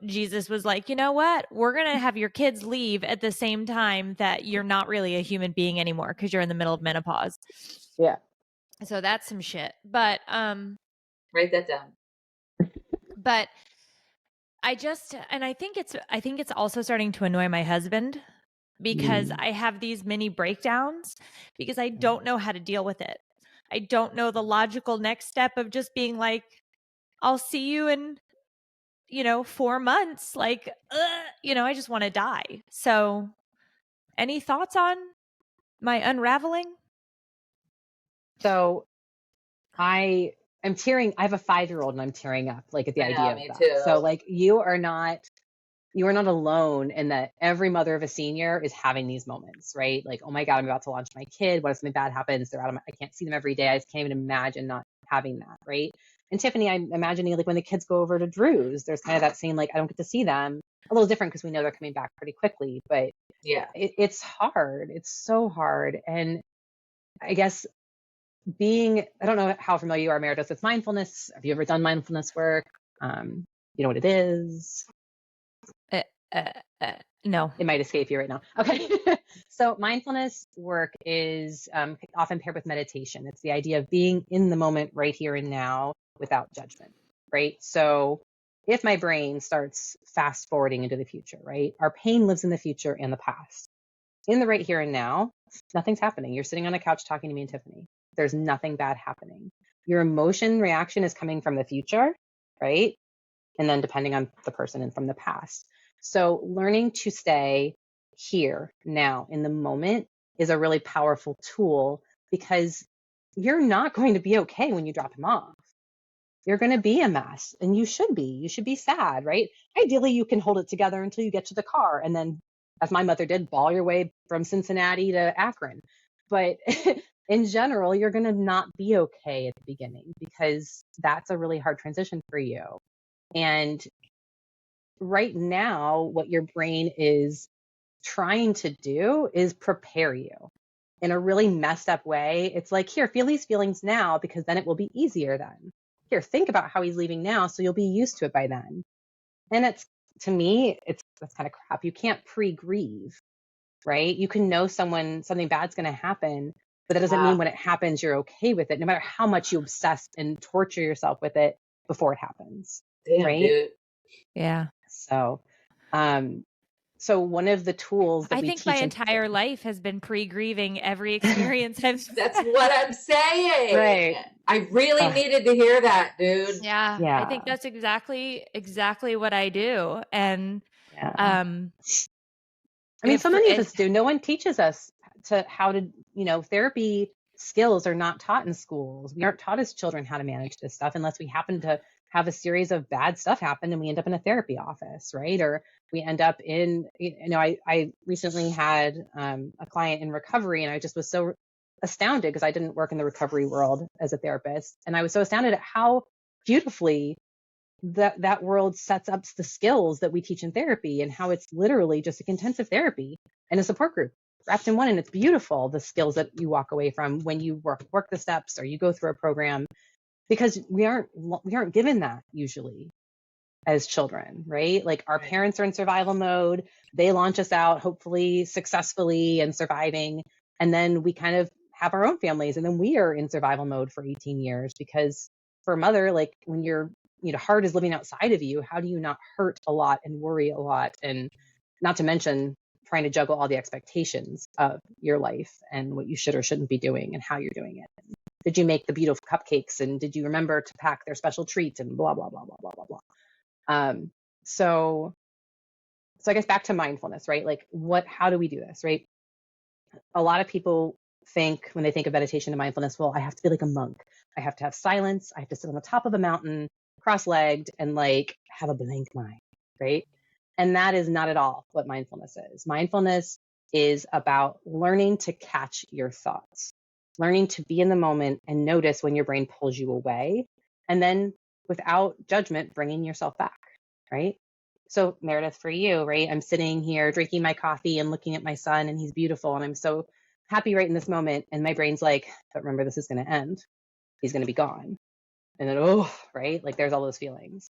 Jesus was like, you know what? We're going to have your kids leave at the same time that you're not really a human being anymore because you're in the middle of menopause. Yeah. So that's some shit. But write that down. But I think it's also starting to annoy my husband, because I have these mini breakdowns because I don't know how to deal with it. I don't know the logical next step of just being like, I'll see you in, 4 months. Like, I just want to die. So any thoughts on my unraveling? So I am tearing. I have a 5-year-old and I'm tearing up like at the idea of that. Too. So like you are not you are not alone in that every mother of a senior is having these moments, right? Like, oh my God, I'm about to launch my kid. What if something bad happens? I can't see them every day. I just can't even imagine not having that, right? And Tiffany, I'm imagining like when the kids go over to Drew's, there's kind of that same, like, I don't get to see them. A little different because we know they're coming back pretty quickly, but Yeah. it's hard. It's so hard. And I guess I don't know how familiar you are, Meredith, with mindfulness. Have you ever done mindfulness work? You know what it is? No. It might escape you right now. Okay. So mindfulness work is often paired with meditation. It's the idea of being in the moment right here and now without judgment, right? So if my brain starts fast forwarding into the future, right? Our pain lives in the future and the past. In the right here and now, nothing's happening. You're sitting on a couch talking to me and Tiffany. There's nothing bad happening. Your emotion reaction is coming from the future, right? And then depending on the person and from the past. So learning to stay here now in the moment is a really powerful tool because you're not going to be okay when you drop him off. You're going to be a mess and you should be. You should be sad, right? Ideally, you can hold it together until you get to the car and then, as my mother did, ball your way from Cincinnati to Akron. But in general, you're going to not be okay at the beginning because that's a really hard transition for you. And right now, what your brain is trying to do is prepare you in a really messed up way. It's like, here, feel these feelings now because then it will be easier then. Here, think about how he's leaving now so you'll be used to it by then. And to me, that's kind of crap. You can't pre-grieve, right? You can know something bad's going to happen, but that doesn't mean when it happens, you're okay with it, no matter how much you obsess and torture yourself with it before it happens. Damn, right? dude. Yeah. So, so one of the tools that I we think teach my entire life has been pre-grieving every experience I've That's what I'm saying. Right. I really needed to hear that, dude. Yeah. Yeah. I think that's exactly what I do. And Yeah. I mean, so many of us do. No one teaches us how to, therapy skills are not taught in schools. We aren't taught as children how to manage this stuff unless we happen to have a series of bad stuff happen and we end up in a therapy office, right? Or we end up in, I recently had a client in recovery and I just was so astounded because I didn't work in the recovery world as a therapist. And I was so astounded at how beautifully that world sets up the skills that we teach in therapy and how it's literally just like intensive therapy and a support group wrapped in one. And it's beautiful, the skills that you walk away from when you work the steps or you go through a program, because we aren't given that usually as children, right? Like our parents are in survival mode. They launch us out, hopefully successfully and surviving. And then we kind of have our own families. And then we are in survival mode for 18 years because for a mother, like when your heart is living outside of you, how do you not hurt a lot and worry a lot? And not to mention trying to juggle all the expectations of your life and what you should or shouldn't be doing and how you're doing it. Did you make the beautiful cupcakes? And did you remember to pack their special treats and blah, blah, blah, blah, blah, blah, blah. So I guess back to mindfulness, right? Like how do we do this, right? A lot of people think when they think of meditation and mindfulness, well, I have to be like a monk. I have to have silence. I have to sit on the top of a mountain, cross-legged, and like have a blank mind, right? And that is not at all what mindfulness is. Mindfulness is about learning to catch your thoughts, learning to be in the moment and notice when your brain pulls you away, and then without judgment, bringing yourself back, right? So Meredith, for you, right? I'm sitting here drinking my coffee and looking at my son and he's beautiful. And I'm so happy right in this moment. And my brain's like, but remember, this is going to end. He's going to be gone. And then, right? Like there's all those feelings.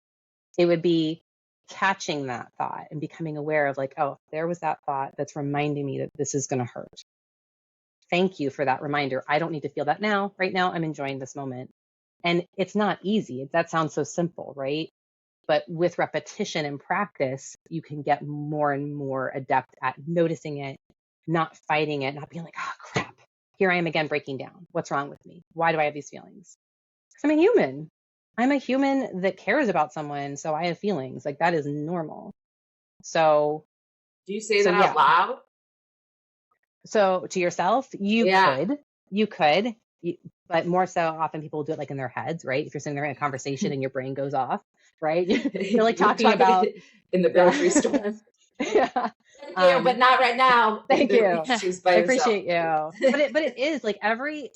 It would be catching that thought and becoming aware of like, oh, there was that thought that's reminding me that this is going to hurt. Thank you for that reminder. I don't need to feel that now. Right now, I'm enjoying this moment. And it's not easy. That sounds so simple, right? But with repetition and practice, you can get more and more adept at noticing it, not fighting it, not being like, oh, crap, here I am again breaking down. What's wrong with me? Why do I have these feelings? Because I'm a human. I'm a human that cares about someone, so I have feelings. Like that is normal. So do you say that out loud? So to yourself, you could. but more so often people do it like in their heads, right? If you're sitting there in a conversation and your brain goes off, right? You're like talking about in the grocery store. Yeah. Thank you, but not right now. Thank you. She's by I herself. appreciate you. But it is like every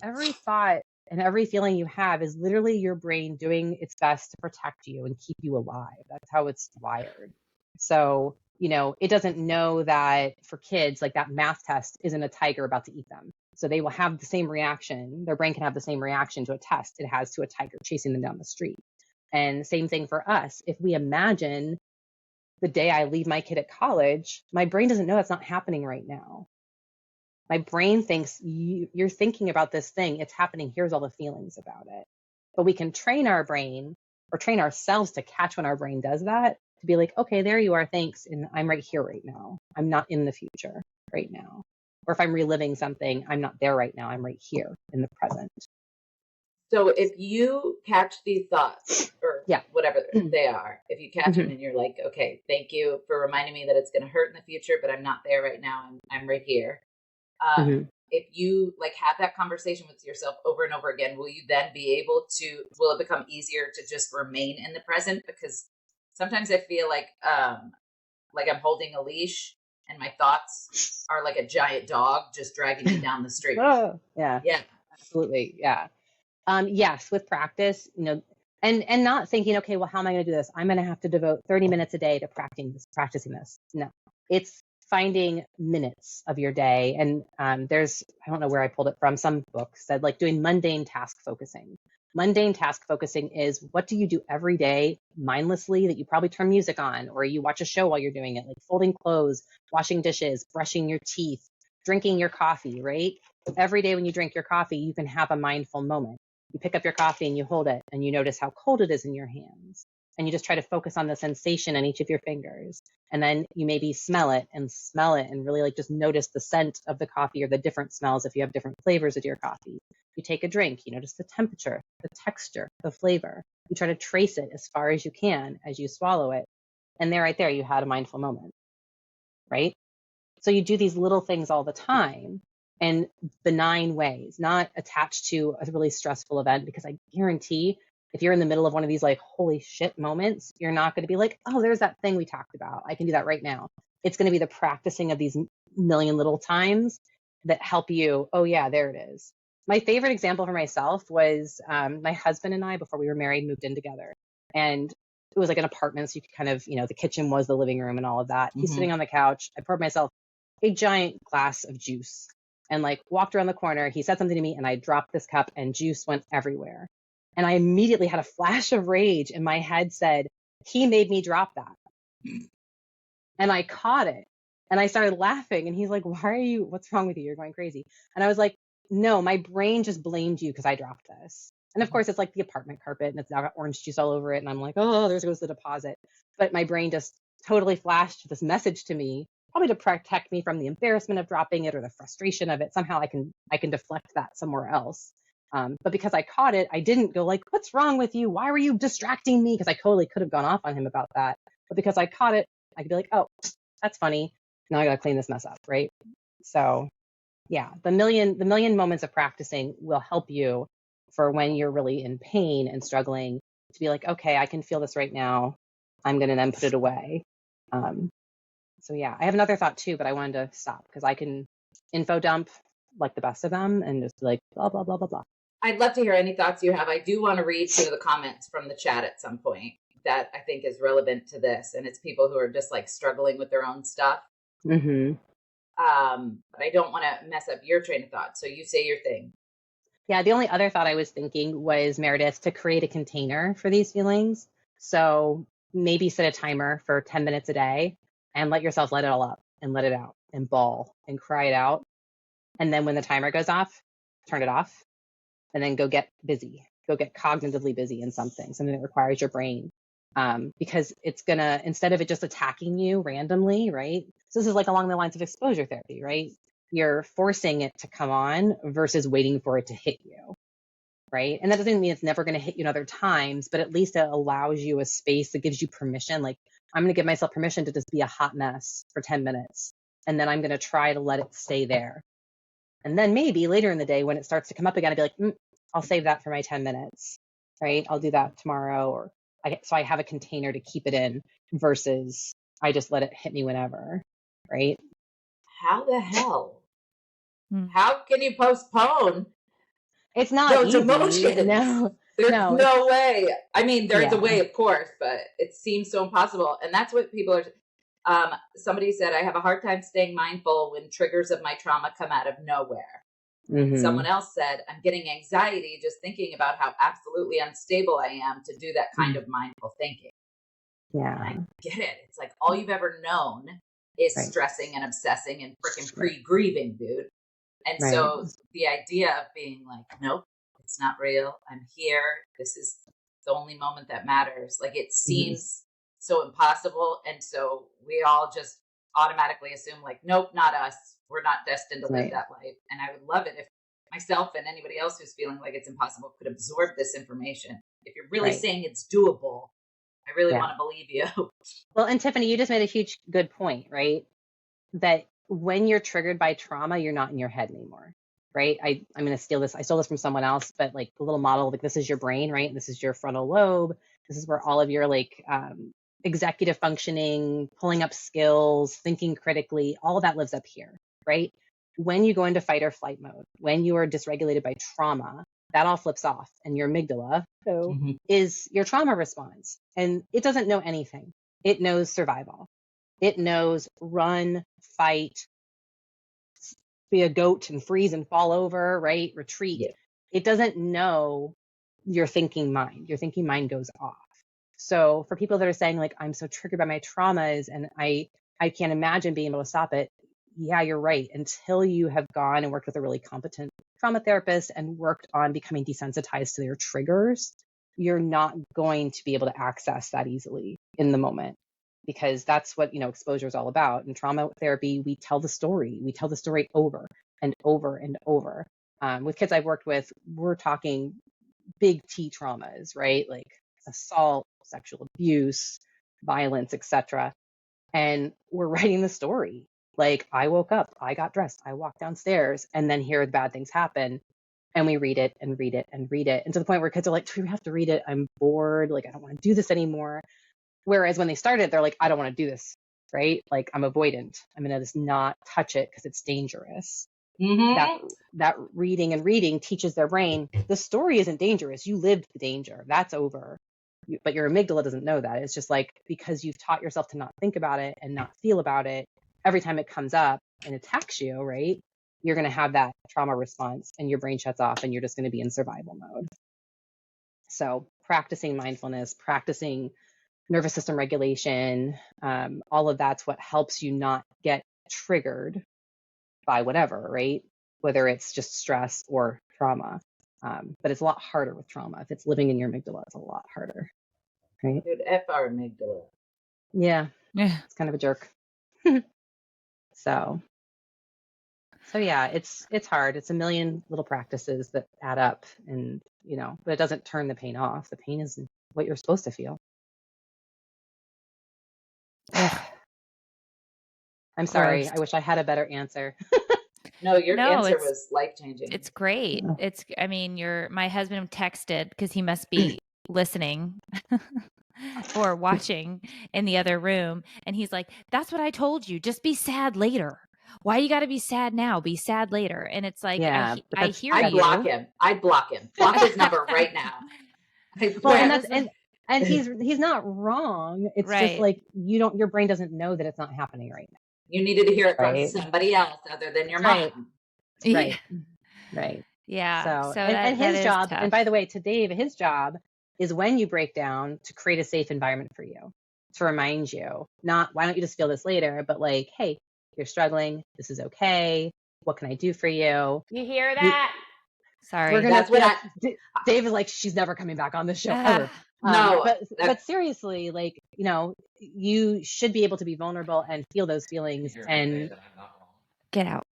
thought and every feeling you have is literally your brain doing its best to protect you and keep you alive. That's how it's wired. So, it doesn't know that for kids, like that math test isn't a tiger about to eat them. So they will have the same reaction. Their brain can have the same reaction to a test it has to a tiger chasing them down the street. And same thing for us. If we imagine the day I leave my kid at college, my brain doesn't know that's not happening right now. My brain thinks you're thinking about this thing. It's happening. Here's all the feelings about it. But we can train our brain or train ourselves to catch when our brain does that, to be like, okay, there you are. Thanks. And I'm right here right now. I'm not in the future right now. Or if I'm reliving something, I'm not there right now. I'm right here in the present. So if you catch these thoughts or whatever they are, if you catch them and you're like, okay, thank you for reminding me that it's going to hurt in the future, but I'm not there right now. I'm right here. If you like have that conversation with yourself over and over again, will you then be able to, will it become easier to just remain in the present? Because sometimes I feel like I'm holding a leash and my thoughts are like a giant dog just dragging me down the street. Oh, yeah. Yeah, absolutely. Yeah. Yes, with practice, and not thinking, okay, well, how am I going to do this? I'm going to have to devote 30 minutes a day to practicing this. No, it's finding minutes of your day. And I don't know where I pulled it from. Some book said like doing mundane task focusing. Mundane task focusing is what do you do every day mindlessly that you probably turn music on or you watch a show while you're doing it, like folding clothes, washing dishes, brushing your teeth, drinking your coffee, right? Every day when you drink your coffee, you can have a mindful moment. You pick up your coffee and you hold it and you notice how cold it is in your hands. And you just try to focus on the sensation on each of your fingers. And then you maybe smell it and really like just notice the scent of the coffee or the different smells if you have different flavors of your coffee. You take a drink, you notice the temperature, the texture, the flavor. You try to trace it as far as you can as you swallow it. And right there, you had a mindful moment, right? So you do these little things all the time in benign ways, not attached to a really stressful event, because I guarantee if you're in the middle of one of these like, holy shit moments, you're not going to be like, oh, there's that thing we talked about. I can do that right now. It's going to be the practicing of these million little times that help you. Oh yeah, there it is. My favorite example for myself was my husband and I, before we were married, moved in together. And it was like an apartment. So you could kind of, the kitchen was the living room and all of that. He's sitting on the couch. I poured myself a giant glass of juice and like walked around the corner. He said something to me and I dropped this cup and juice went everywhere. And I immediately had a flash of rage and my head said, he made me drop that. And I caught it and I started laughing and he's like, what's wrong with you? You're going crazy. And I was like, no, my brain just blamed you because I dropped this. And of course it's like the apartment carpet and it's now got orange juice all over it. And I'm like, oh, there goes the deposit. But my brain just totally flashed this message to me, probably to protect me from the embarrassment of dropping it or the frustration of it. Somehow I can deflect that somewhere else. But because I caught it, I didn't go like, what's wrong with you? Why were you distracting me? Because I totally could have gone off on him about that. But because I caught it, I could be like, oh, that's funny. Now I got to clean this mess up, right? So yeah, the million moments of practicing will help you for when you're really in pain and struggling to be like, okay, I can feel this right now. I'm going to then put it away. So yeah, I have another thought too, but I wanted to stop because I can info dump like the best of them and just be like, blah, blah, blah, blah, blah. I'd love to hear any thoughts you have. I do want to read some of the comments from the chat at some point that I think is relevant to this. And it's people who are just like struggling with their own stuff. Mm-hmm. But I don't want to mess up your train of thought. So you say your thing. Yeah, the only other thought I was thinking was, Meredith, to create a container for these feelings. So maybe set a timer for 10 minutes a day and let yourself let it all up and let it out and bawl and cry it out. And then when the timer goes off, turn it off and then go get busy. Go get cognitively busy in something that requires your brain. Because it's gonna, instead of it just attacking you randomly, right? So this is like along the lines of exposure therapy, right? You're forcing it to come on versus waiting for it to hit you, right? And that doesn't mean it's never going to hit you in other times, but at least it allows you a space that gives you permission. Like, I'm going to give myself permission to just be a hot mess for 10 minutes. And then I'm going to try to let it stay there. And then maybe later in the day when it starts to come up again, I'd be like, I'll save that for my 10 minutes, right? I'll do that tomorrow. Or so I have a container to keep it in versus I just let it hit me whenever, right? How the hell? How can you postpone? It's not those easy. emotions? There's no way. I mean, there's a way, of course, but it seems so impossible. And that's what people are. Somebody said, I have a hard time staying mindful when triggers of my trauma come out of nowhere. Mm-hmm. Someone else said, I'm getting anxiety just thinking about how absolutely unstable I am to do that kind of mindful thinking. Yeah. And I get it. It's like all you've ever known is stressing and obsessing and freaking pre-grieving, dude. And so the idea of being like, nope, it's not real. I'm here. This is the only moment that matters. Like it seems so impossible. And so we all just automatically assume like, nope, not us. We're not destined to live that life. And I would love it if myself and anybody else who's feeling like it's impossible could absorb this information. If you're really saying it's doable, I really want to believe you. Well, and Tiffany, you just made a huge good point, right? That when you're triggered by trauma, you're not in your head anymore, right? I'm going to steal this. I stole this from someone else, but like the little model, like this is your brain, right? This is your frontal lobe. This is where all of your like executive functioning, pulling up skills, thinking critically, all of that lives up here, right? When you go into fight or flight mode, when you are dysregulated by trauma, that all flips off, and your amygdala is your trauma response, and it doesn't know anything. It knows survival. It knows run, fight, be a goat and freeze and fall over, right? Retreat. Yeah. It doesn't know your thinking mind. Your thinking mind goes off. So for people that are saying like, I'm so triggered by my traumas and I can't imagine being able to stop it. Yeah, you're right. Until you have gone and worked with a really competent trauma therapist and worked on becoming desensitized to their triggers, you're not going to be able to access that easily in the moment. Because that's what, exposure is all about. In trauma therapy, we tell the story. We tell the story over and over and over. With kids I've worked with, we're talking big T traumas, right? Like assault, sexual abuse, violence, etc. And we're writing the story. Like I woke up, I got dressed, I walked downstairs, and then here the bad things happen. And we read it and read it and read it. And to the point where kids are like, do we have to read it? I'm bored. Like, I don't want to do this anymore. Whereas when they started, they're like, I don't want to do this, right? Like I'm avoidant. I'm going to just not touch it because it's dangerous. That reading and reading teaches their brain, the story isn't dangerous. You lived the danger. That's over. But your amygdala doesn't know that. It's just like, because you've taught yourself to not think about it and not feel about it, every time it comes up and attacks you, right? You're going to have that trauma response and your brain shuts off and you're just going to be in survival mode. So practicing mindfulness, practicing nervous system regulation, all of that's what helps you not get triggered by whatever, right? Whether it's just stress or trauma. But it's a lot harder with trauma. If it's living in your amygdala, it's a lot harder, right? Dude, F our amygdala. Yeah. It's kind of a jerk. So yeah, it's hard. It's a million little practices that add up and, but it doesn't turn the pain off. The pain is what you're supposed to feel. I'm sorry. I wish I had a better answer. No, your answer was life-changing. It's great. My husband texted because he must be listening or watching in the other room. And he's like, that's what I told you. Just be sad later. Why you got to be sad now? Be sad later. And it's like, I hear you. I'd block him. Block his number right now. And he's not wrong. It's just like your brain doesn't know that it's not happening right now. You needed to hear it from somebody else other than your mom. Right. Yeah. So and his job, and by the way, to Dave, his job is when you break down to create a safe environment for you, to remind you, not why don't you just feel this later, but like, hey, you're struggling. This is okay. What can I do for you? You hear that? Sorry. Dave is like, she's never coming back on the show ever. No, but seriously, like, you should be able to be vulnerable and feel those feelings and get out.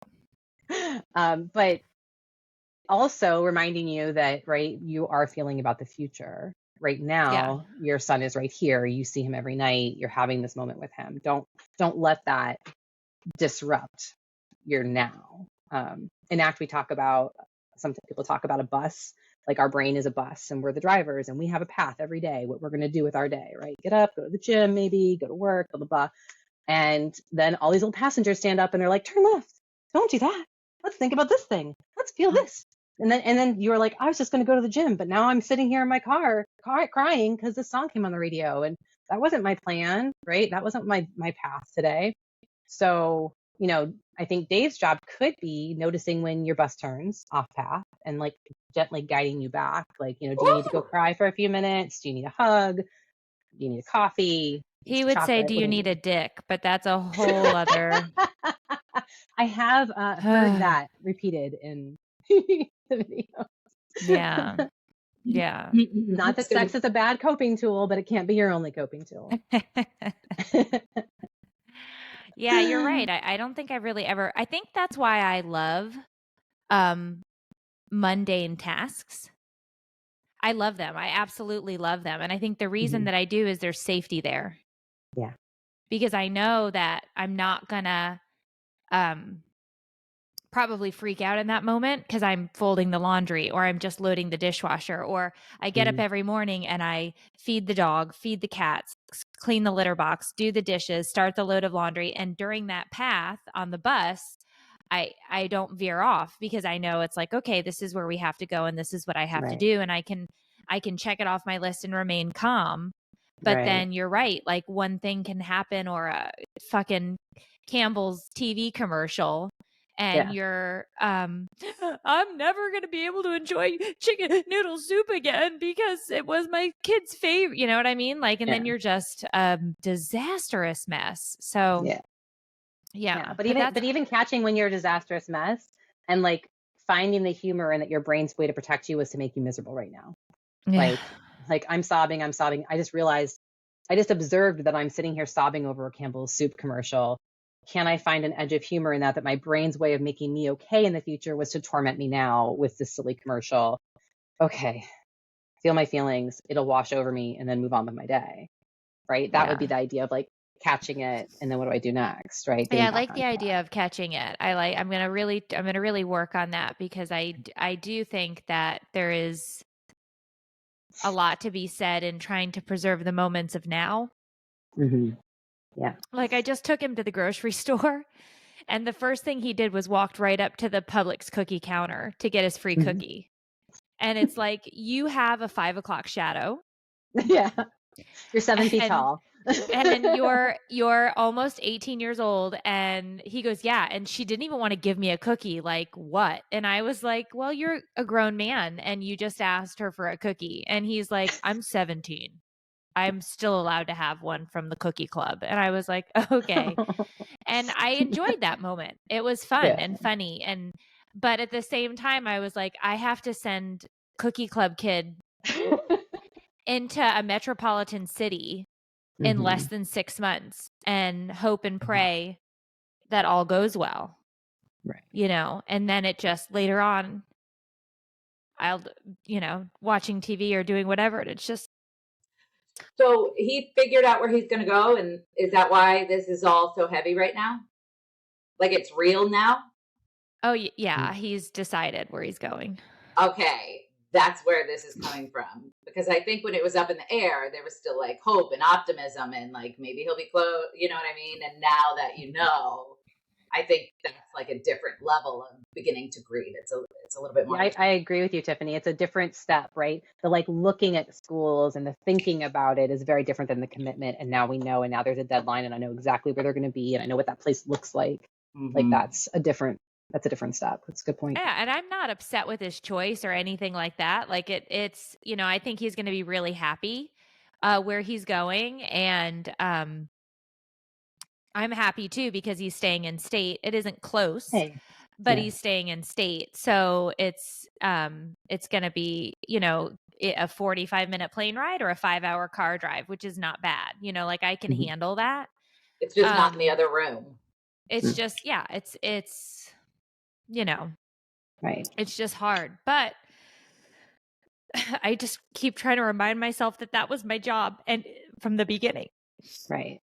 But also reminding you that, right, you are feeling about the future right now. Your son is right here. You see him every night. You're having this moment with him. Don't let that disrupt your now. in ACT, we talk about, some people talk about a bus, like our brain is a bus and we're the drivers and we have a path every day, what we're going to do with our day, right? Get up, go to the gym, maybe go to work, blah, blah, blah. And then all these little passengers stand up and they're like, turn left. Don't do that. Let's think about this thing. Let's feel this. And then you're like, I was just going to go to the gym, but now I'm sitting here in my car crying because this song came on the radio. And that wasn't my plan, right? That wasn't my path today. So, you know, I think Dave's job could be noticing when your bus turns off path and like gently guiding you back. Like, you know, do you need to go cry for a few minutes? Do you need a hug? Do you need a coffee? He would say, do you need a dick? But that's a whole other. I have heard that repeated in the video. Yeah. Yeah. Not that sex is a bad coping tool, but it can't be your only coping tool. Yeah, you're right. I don't think I've really ever, I think that's why I love mundane tasks. I love them. I absolutely love them. And I think the reason that I do is there's safety there. Yeah. Because I know that I'm not gonna probably freak out in that moment because I'm folding the laundry or I'm just loading the dishwasher, or I get up every morning and I feed the dog, feed the cats, clean the litter box, do the dishes, start the load of laundry. And during that path on the bus, I don't veer off because I know it's like, okay, this is where we have to go and this is what I have to do. And I can check it off my list and remain calm. But then you're right. Like one thing can happen, or a fucking Campbell's TV commercial, and you're, I'm never going to be able to enjoy chicken noodle soup again because it was my kid's favorite. You know what I mean? Like, and then you're just a disastrous mess. So yeah. But even catching when you're a disastrous mess and like finding the humor in that your brain's way to protect you was to make you miserable right now. Like I'm sobbing. I just realized, I just observed that I'm sitting here sobbing over a Campbell's soup commercial. Can I find an edge of humor in that my brain's way of making me okay in the future was to torment me now with this silly commercial? Okay, feel my feelings. It'll wash over me and then move on with my day, right? That would be the idea of like catching it. And then what do I do next, right? Yeah, I like the idea of catching it. I'm going to really work on that because I do think that there is a lot to be said in trying to preserve the moments of now. Yeah. Like I just took him to the grocery store and the first thing he did was walked right up to the Publix cookie counter to get his free cookie. And it's like, you have a 5 o'clock shadow. Yeah. You're 7 feet tall. And then you're almost 18 years old. And he goes, yeah. And she didn't even want to give me a cookie. Like what? And I was like, well, you're a grown man and you just asked her for a cookie. And he's like, I'm 17. I'm still allowed to have one from the cookie club. And I was like, okay. And I enjoyed that moment. It was fun and funny. But at the same time, I was like, I have to send cookie club kid into a metropolitan city in less than 6 months and hope and pray that all goes well. Right. You know, and then it just later on, I'll, watching TV or doing whatever. And it's just. So he figured out where he's going to go. And is that why this is all so heavy right now? Like it's real now? Oh, yeah. He's decided where he's going. Okay. That's where this is coming from. Because I think when it was up in the air, there was still like hope and optimism and like maybe he'll be close. You know what I mean? And now that you know, I think that's like a different level of beginning to grieve. It's a little bit more. I agree with you, Tiffany. It's a different step, right? The like looking at schools and the thinking about it is very different than the commitment. And now we know, and now there's a deadline and I know exactly where they're going to be. And I know what that place looks like. Like that's a different step. That's a good point. Yeah. And I'm not upset with his choice or anything like that. Like it's, I think he's going to be really happy where he's going. And I'm happy too, because he's staying in state. It isn't close, but he's staying in state. So it's going to be, a 45-minute plane ride or a 5-hour car drive, which is not bad. Like I can handle that. It's just not in the other room. It's just, it's, right. It's just hard, but I just keep trying to remind myself that was my job and from the beginning. Right.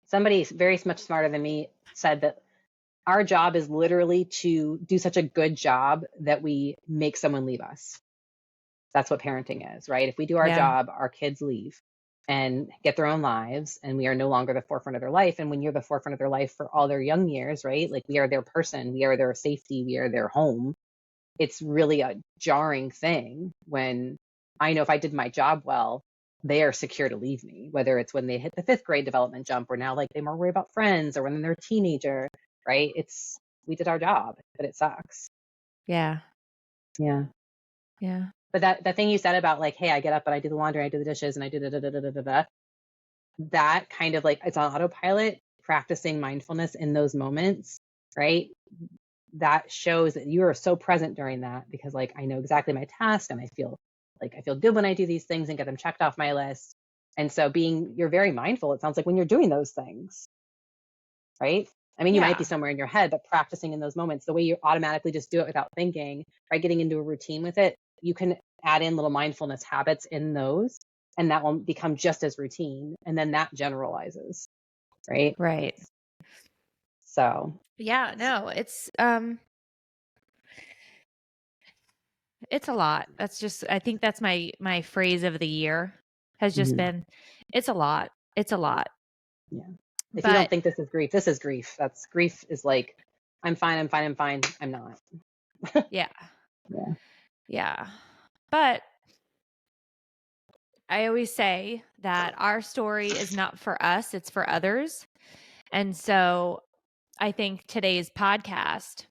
Somebody very much smarter than me said that our job is literally to do such a good job that we make someone leave us. That's what parenting is, right? If we do our job, our kids leave and get their own lives, and we are no longer the forefront of their life. And when you're the forefront of their life for all their young years, right? Like, we are their person, we are their safety, we are their home. It's really a jarring thing when I know if I did my job well, they are secure to leave me, whether it's when they hit the 5th grade development jump, or now like they more worry about friends, or when they're a teenager, right? We did our job, but it sucks. Yeah. Yeah. Yeah. But that thing you said about like, hey, I get up and I do the laundry, I do the dishes, and I do that kind of like, it's on autopilot, practicing mindfulness in those moments, right? That shows that you are so present during that, because like, I know exactly my task, and I feel good when I do these things and get them checked off my list. And so you're very mindful, it sounds like, when you're doing those things, right? I mean, you might be somewhere in your head, but practicing in those moments, the way you automatically just do it without thinking, right? Getting into a routine with it, you can add in little mindfulness habits in those, and that will become just as routine. And then that generalizes, right? Right. So yeah, no, it's a lot. That's just, I think that's my phrase of the year has just been, it's a lot. It's a lot. Yeah. If you don't But think this is grief, this is grief. Grief is like, I'm fine. I'm not. yeah. Yeah. Yeah. But I always say that our story is not for us, it's for others. And so I think today's podcast,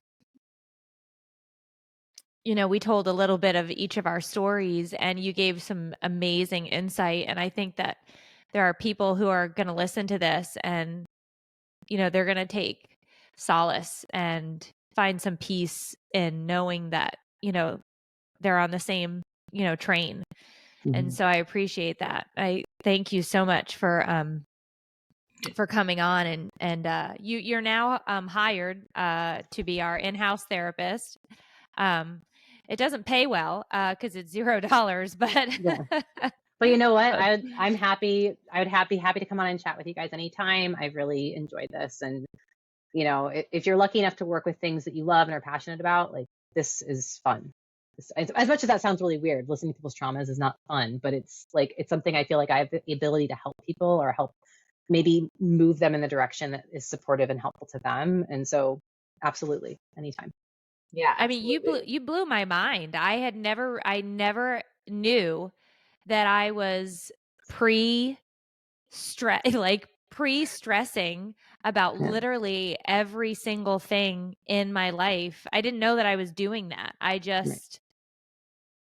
we told a little bit of each of our stories, and you gave some amazing insight. And I think that there are people who are going to listen to this, and, they're going to take solace and find some peace in knowing that, they're on the same, train. And so I appreciate that. I thank you so much for coming on, and you're now hired to be our in-house therapist. It doesn't pay well because it's $0, but But you know what? I'm happy. I would happy to come on and chat with you guys anytime. I've really enjoyed this, and if you're lucky enough to work with things that you love and are passionate about, like, this is fun. As much as that sounds really weird, listening to people's traumas is not fun, but it's something I feel like I have the ability to help people, or help maybe move them in the direction that is supportive and helpful to them. And so, absolutely, anytime. Yeah, I mean, you blew my mind. I never knew that I was pre-stressing about literally every single thing in my life. I didn't know that I was doing that.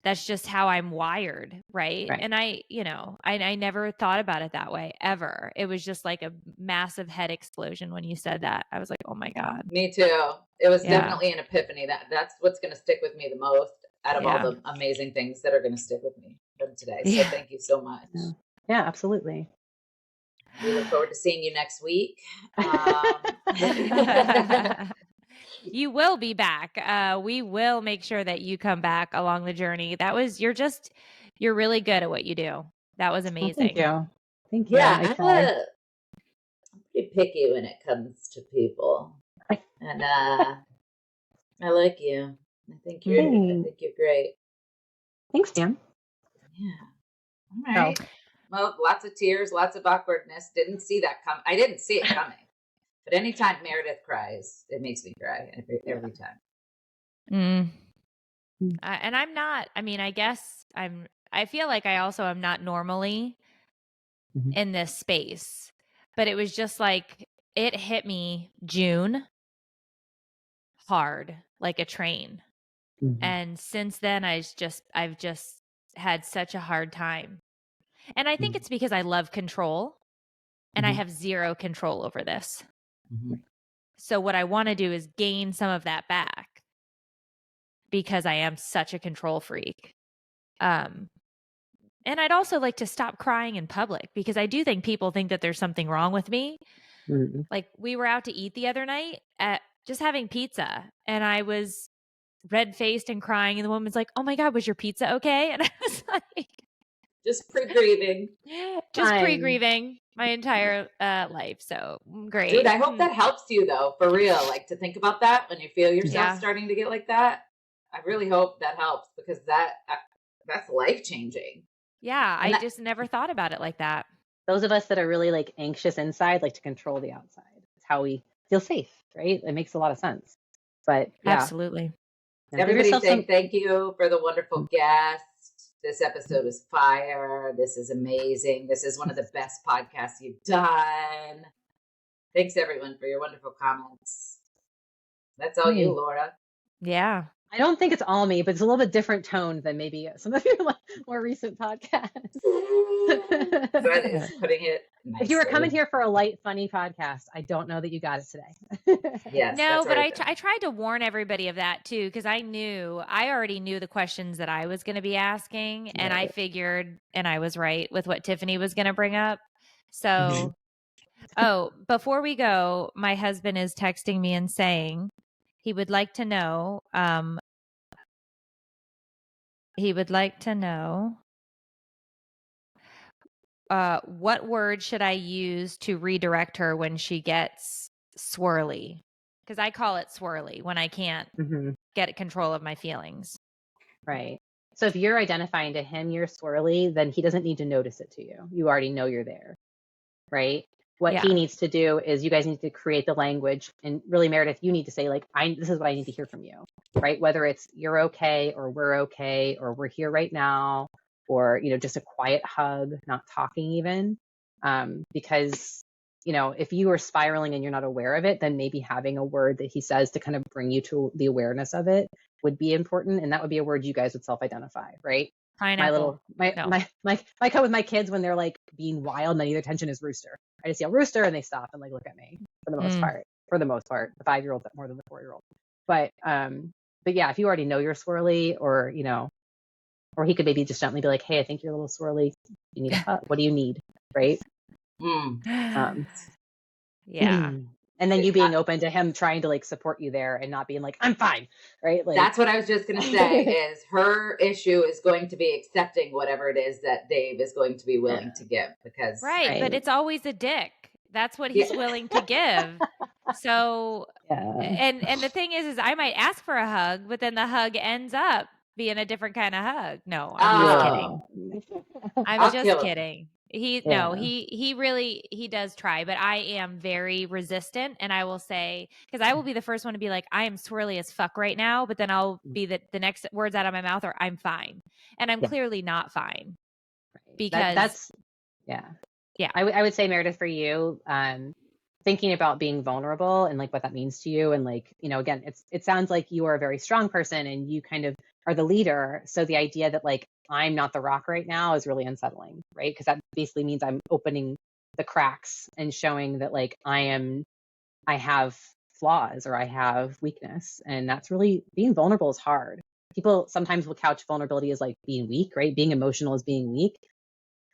That's just how I'm wired, right? And I never thought about it that way ever. It was just like a massive head explosion when you said that. I was like, oh my God. Me too. It was definitely an epiphany. That's what's going to stick with me the most out of all the amazing things that are going to stick with me from today. So thank you so much. Yeah, absolutely. We look forward to seeing you next week. You will be back. We will make sure that you come back along the journey. You're really good at what you do. That was amazing. Well, thank you. Yeah, I'm pretty picky when it comes to people, and I like you. I think you're great. Thanks, Dan. Yeah. All right. Well, lots of tears, lots of awkwardness. Didn't see that come. I didn't see it coming. But anytime Meredith cries, it makes me cry every time. And I'm not. I mean, I guess I feel like I also am not normally in this space, but it was just like it hit me June hard, like a train. And since then, I've just had such a hard time. And I think it's because I love control, and I have zero control over this. So what I want to do is gain some of that back, because I am such a control freak. And I'd also like to stop crying in public, because I do think people think that there's something wrong with me. Like, we were out to eat the other night at just having pizza, and I was red-faced and crying, and the woman's like, "Oh my God, was your pizza okay?" And I was like, Just pre-grieving. Just Fine. pre-grieving my entire life. So great. Dude, I hope that helps you though, for real. Like to think about that when you feel yourself starting to get like that. I really hope that helps because that's life-changing. Yeah, I just never thought about it like that. Those of us that are really like anxious inside like to control the outside. It's how we feel safe, right? It makes a lot of sense. But yeah. Absolutely. Everybody's saying thank you for the wonderful guest. This episode is fire. This is amazing. This is one of the best podcasts you've done. Thanks everyone for your wonderful comments. That's all you, Laura. Yeah. I don't think it's all me, but it's a little bit different tone than maybe some of your more recent podcasts. That is putting it nicely. If you were coming here for a light, funny podcast, I don't know that you got it today. Yes. No, but I tried to warn everybody of that too, because I already knew the questions that I was going to be asking, and I figured, and I was right with what Tiffany was going to bring up. So, before we go, my husband is texting me and saying he would like to know. What word should I use to redirect her when she gets swirly? Because I call it swirly when I can't get control of my feelings. Right. So if you're identifying to him you're swirly, then he doesn't need to notice it to you. You already know you're there. Right. What he needs to do is you guys need to create the language. And really, Meredith, you need to say, like, this is what I need to hear from you. Right. Whether it's you're okay or we're here right now, or, just a quiet hug, not talking even. Because, if you are spiraling and you're not aware of it, then maybe having a word that he says to kind of bring you to the awareness of it would be important. And that would be a word you guys would self-identify, right? Pineapple. My cut with my kids when they're like being wild and I need attention is rooster. I just yell rooster and they stop and like look at me for the most part. The 5-year-old more than the 4-year-old. But yeah, if you already know you're swirly, or or he could maybe just gently be like, hey, I think you're a little swirly. You need a hug. What do you need? Right. Yeah. And then you being open to him trying to like support you there and not being like, I'm fine. Right. Like, that's what I was just going to say is her issue is going to be accepting whatever it is that Dave is going to be willing to give, because but it's always a dick. That's what he's willing to give. So, and the thing is I might ask for a hug, but then the hug ends up being a different kind of hug. No, I'm just kidding. I'm just kidding. He does try, but I am very resistant, and I will say, because I will be the first one to be like, I am swirly as fuck right now, but then I'll be the next words out of my mouth are I'm fine, and I'm clearly not fine, because I would say, Meredith, for you, thinking about being vulnerable and like what that means to you, and like, again, it sounds like you are a very strong person and you kind of are the leader, so the idea that like I'm not the rock right now is really unsettling, right? Because that basically means I'm opening the cracks and showing that like I have flaws or I have weakness, and that's really, being vulnerable is hard. People sometimes will couch vulnerability as like being weak, right? Being emotional is being weak.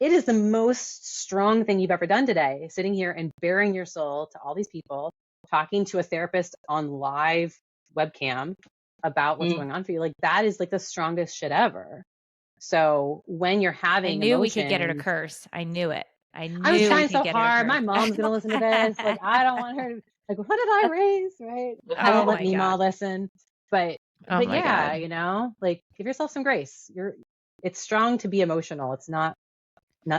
It is the most strong thing you've ever done today, sitting here and bearing your soul to all these people, talking to a therapist on live webcam about what's going on for you. Like, that is like the strongest shit ever. So when you're having we could get her to curse. I knew it. I was trying so hard. My mom's going to listen to this. Like, I don't want her to, like, what did I raise? Right. I don't let Mima listen. But yeah, God. Like, give yourself some grace. It's strong to be emotional. It's not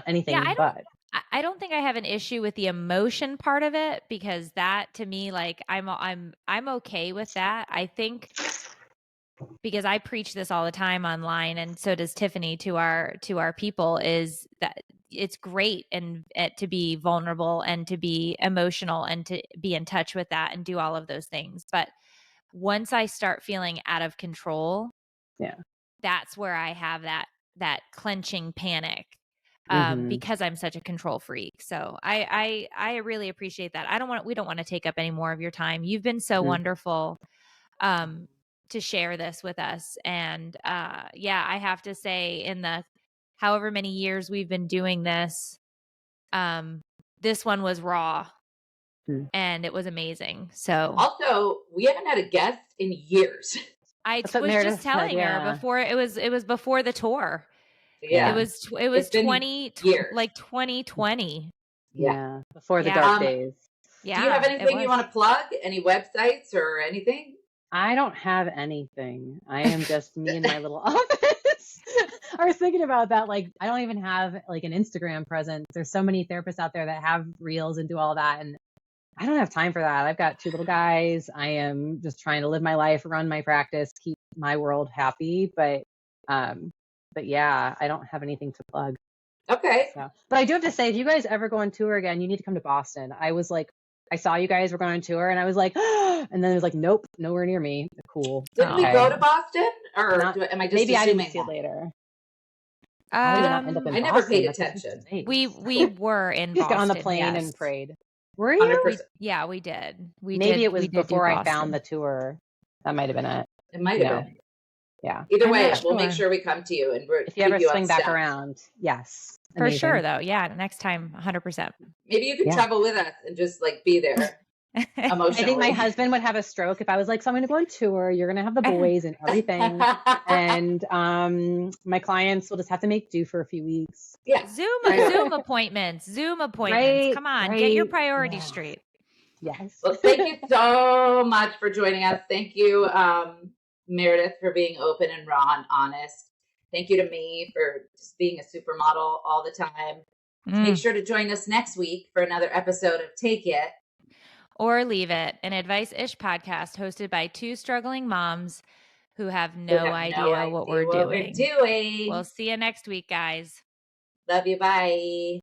anything but. I don't think I have an issue with the emotion part of it, because that to me, like, I'm okay with that. I think, because I preach this all the time online, and so does Tiffany to our people, is that it's great and to be vulnerable and to be emotional and to be in touch with that and do all of those things. But once I start feeling out of control, that's where I have that clenching panic. Because I'm such a control freak. So I really appreciate that. We don't want to take up any more of your time. You've been so wonderful to share this with us. And I have to say, in the however many years we've been doing this, this one was raw and it was amazing. So also, we haven't had a guest in years. I was just telling her before, it was before the tour. Yeah. It was It's been 2020. Yeah. Before the Yeah. dark days. Yeah. Do you have it anything you was. want to plug? Any websites or anything? I don't have anything. I am just me in my little office. I was thinking about that. Like, I don't even have like an Instagram presence. There's so many therapists out there that have reels and do all that. And I don't have time for that. I've got 2 little guys. I am just trying to live my life, run my practice, keep my world happy. But yeah, I don't have anything to plug. Okay. So, but I do have to say, if you guys ever go on tour again, you need to come to Boston. I was like, I saw you guys were going on tour, and I was like, and then it was like, nope, nowhere near me. Cool. Didn't we go to Boston, or am I just maybe I assuming didn't see it later? I never paid attention. We were in Boston. Got on the plane yes. and prayed. Were you? Yeah, we did. Maybe it was before I found the tour. That might have been it. It might have been. Yeah. Either way, we'll make sure we come to you and if you ever swing back around. Yes. For sure, though. Yeah, next time, 100%. Maybe you can travel with us and just like be there emotionally. I think my husband would have a stroke if I was like, so I'm going to go on tour. You're going to have the boys and everything. And my clients will just have to make do for a few weeks. Yeah. Zoom appointments. Right, Come on, get your priorities straight. Yes. Well, thank you so much for joining us. Thank you, Meredith, for being open and raw and honest. Thank you to me for just being a supermodel all the time. Make sure to join us next week for another episode of Take It or Leave It, an advice-ish podcast hosted by 2 struggling moms who have no idea what we're doing. We'll We'll see you next week, guys. Love you. Bye.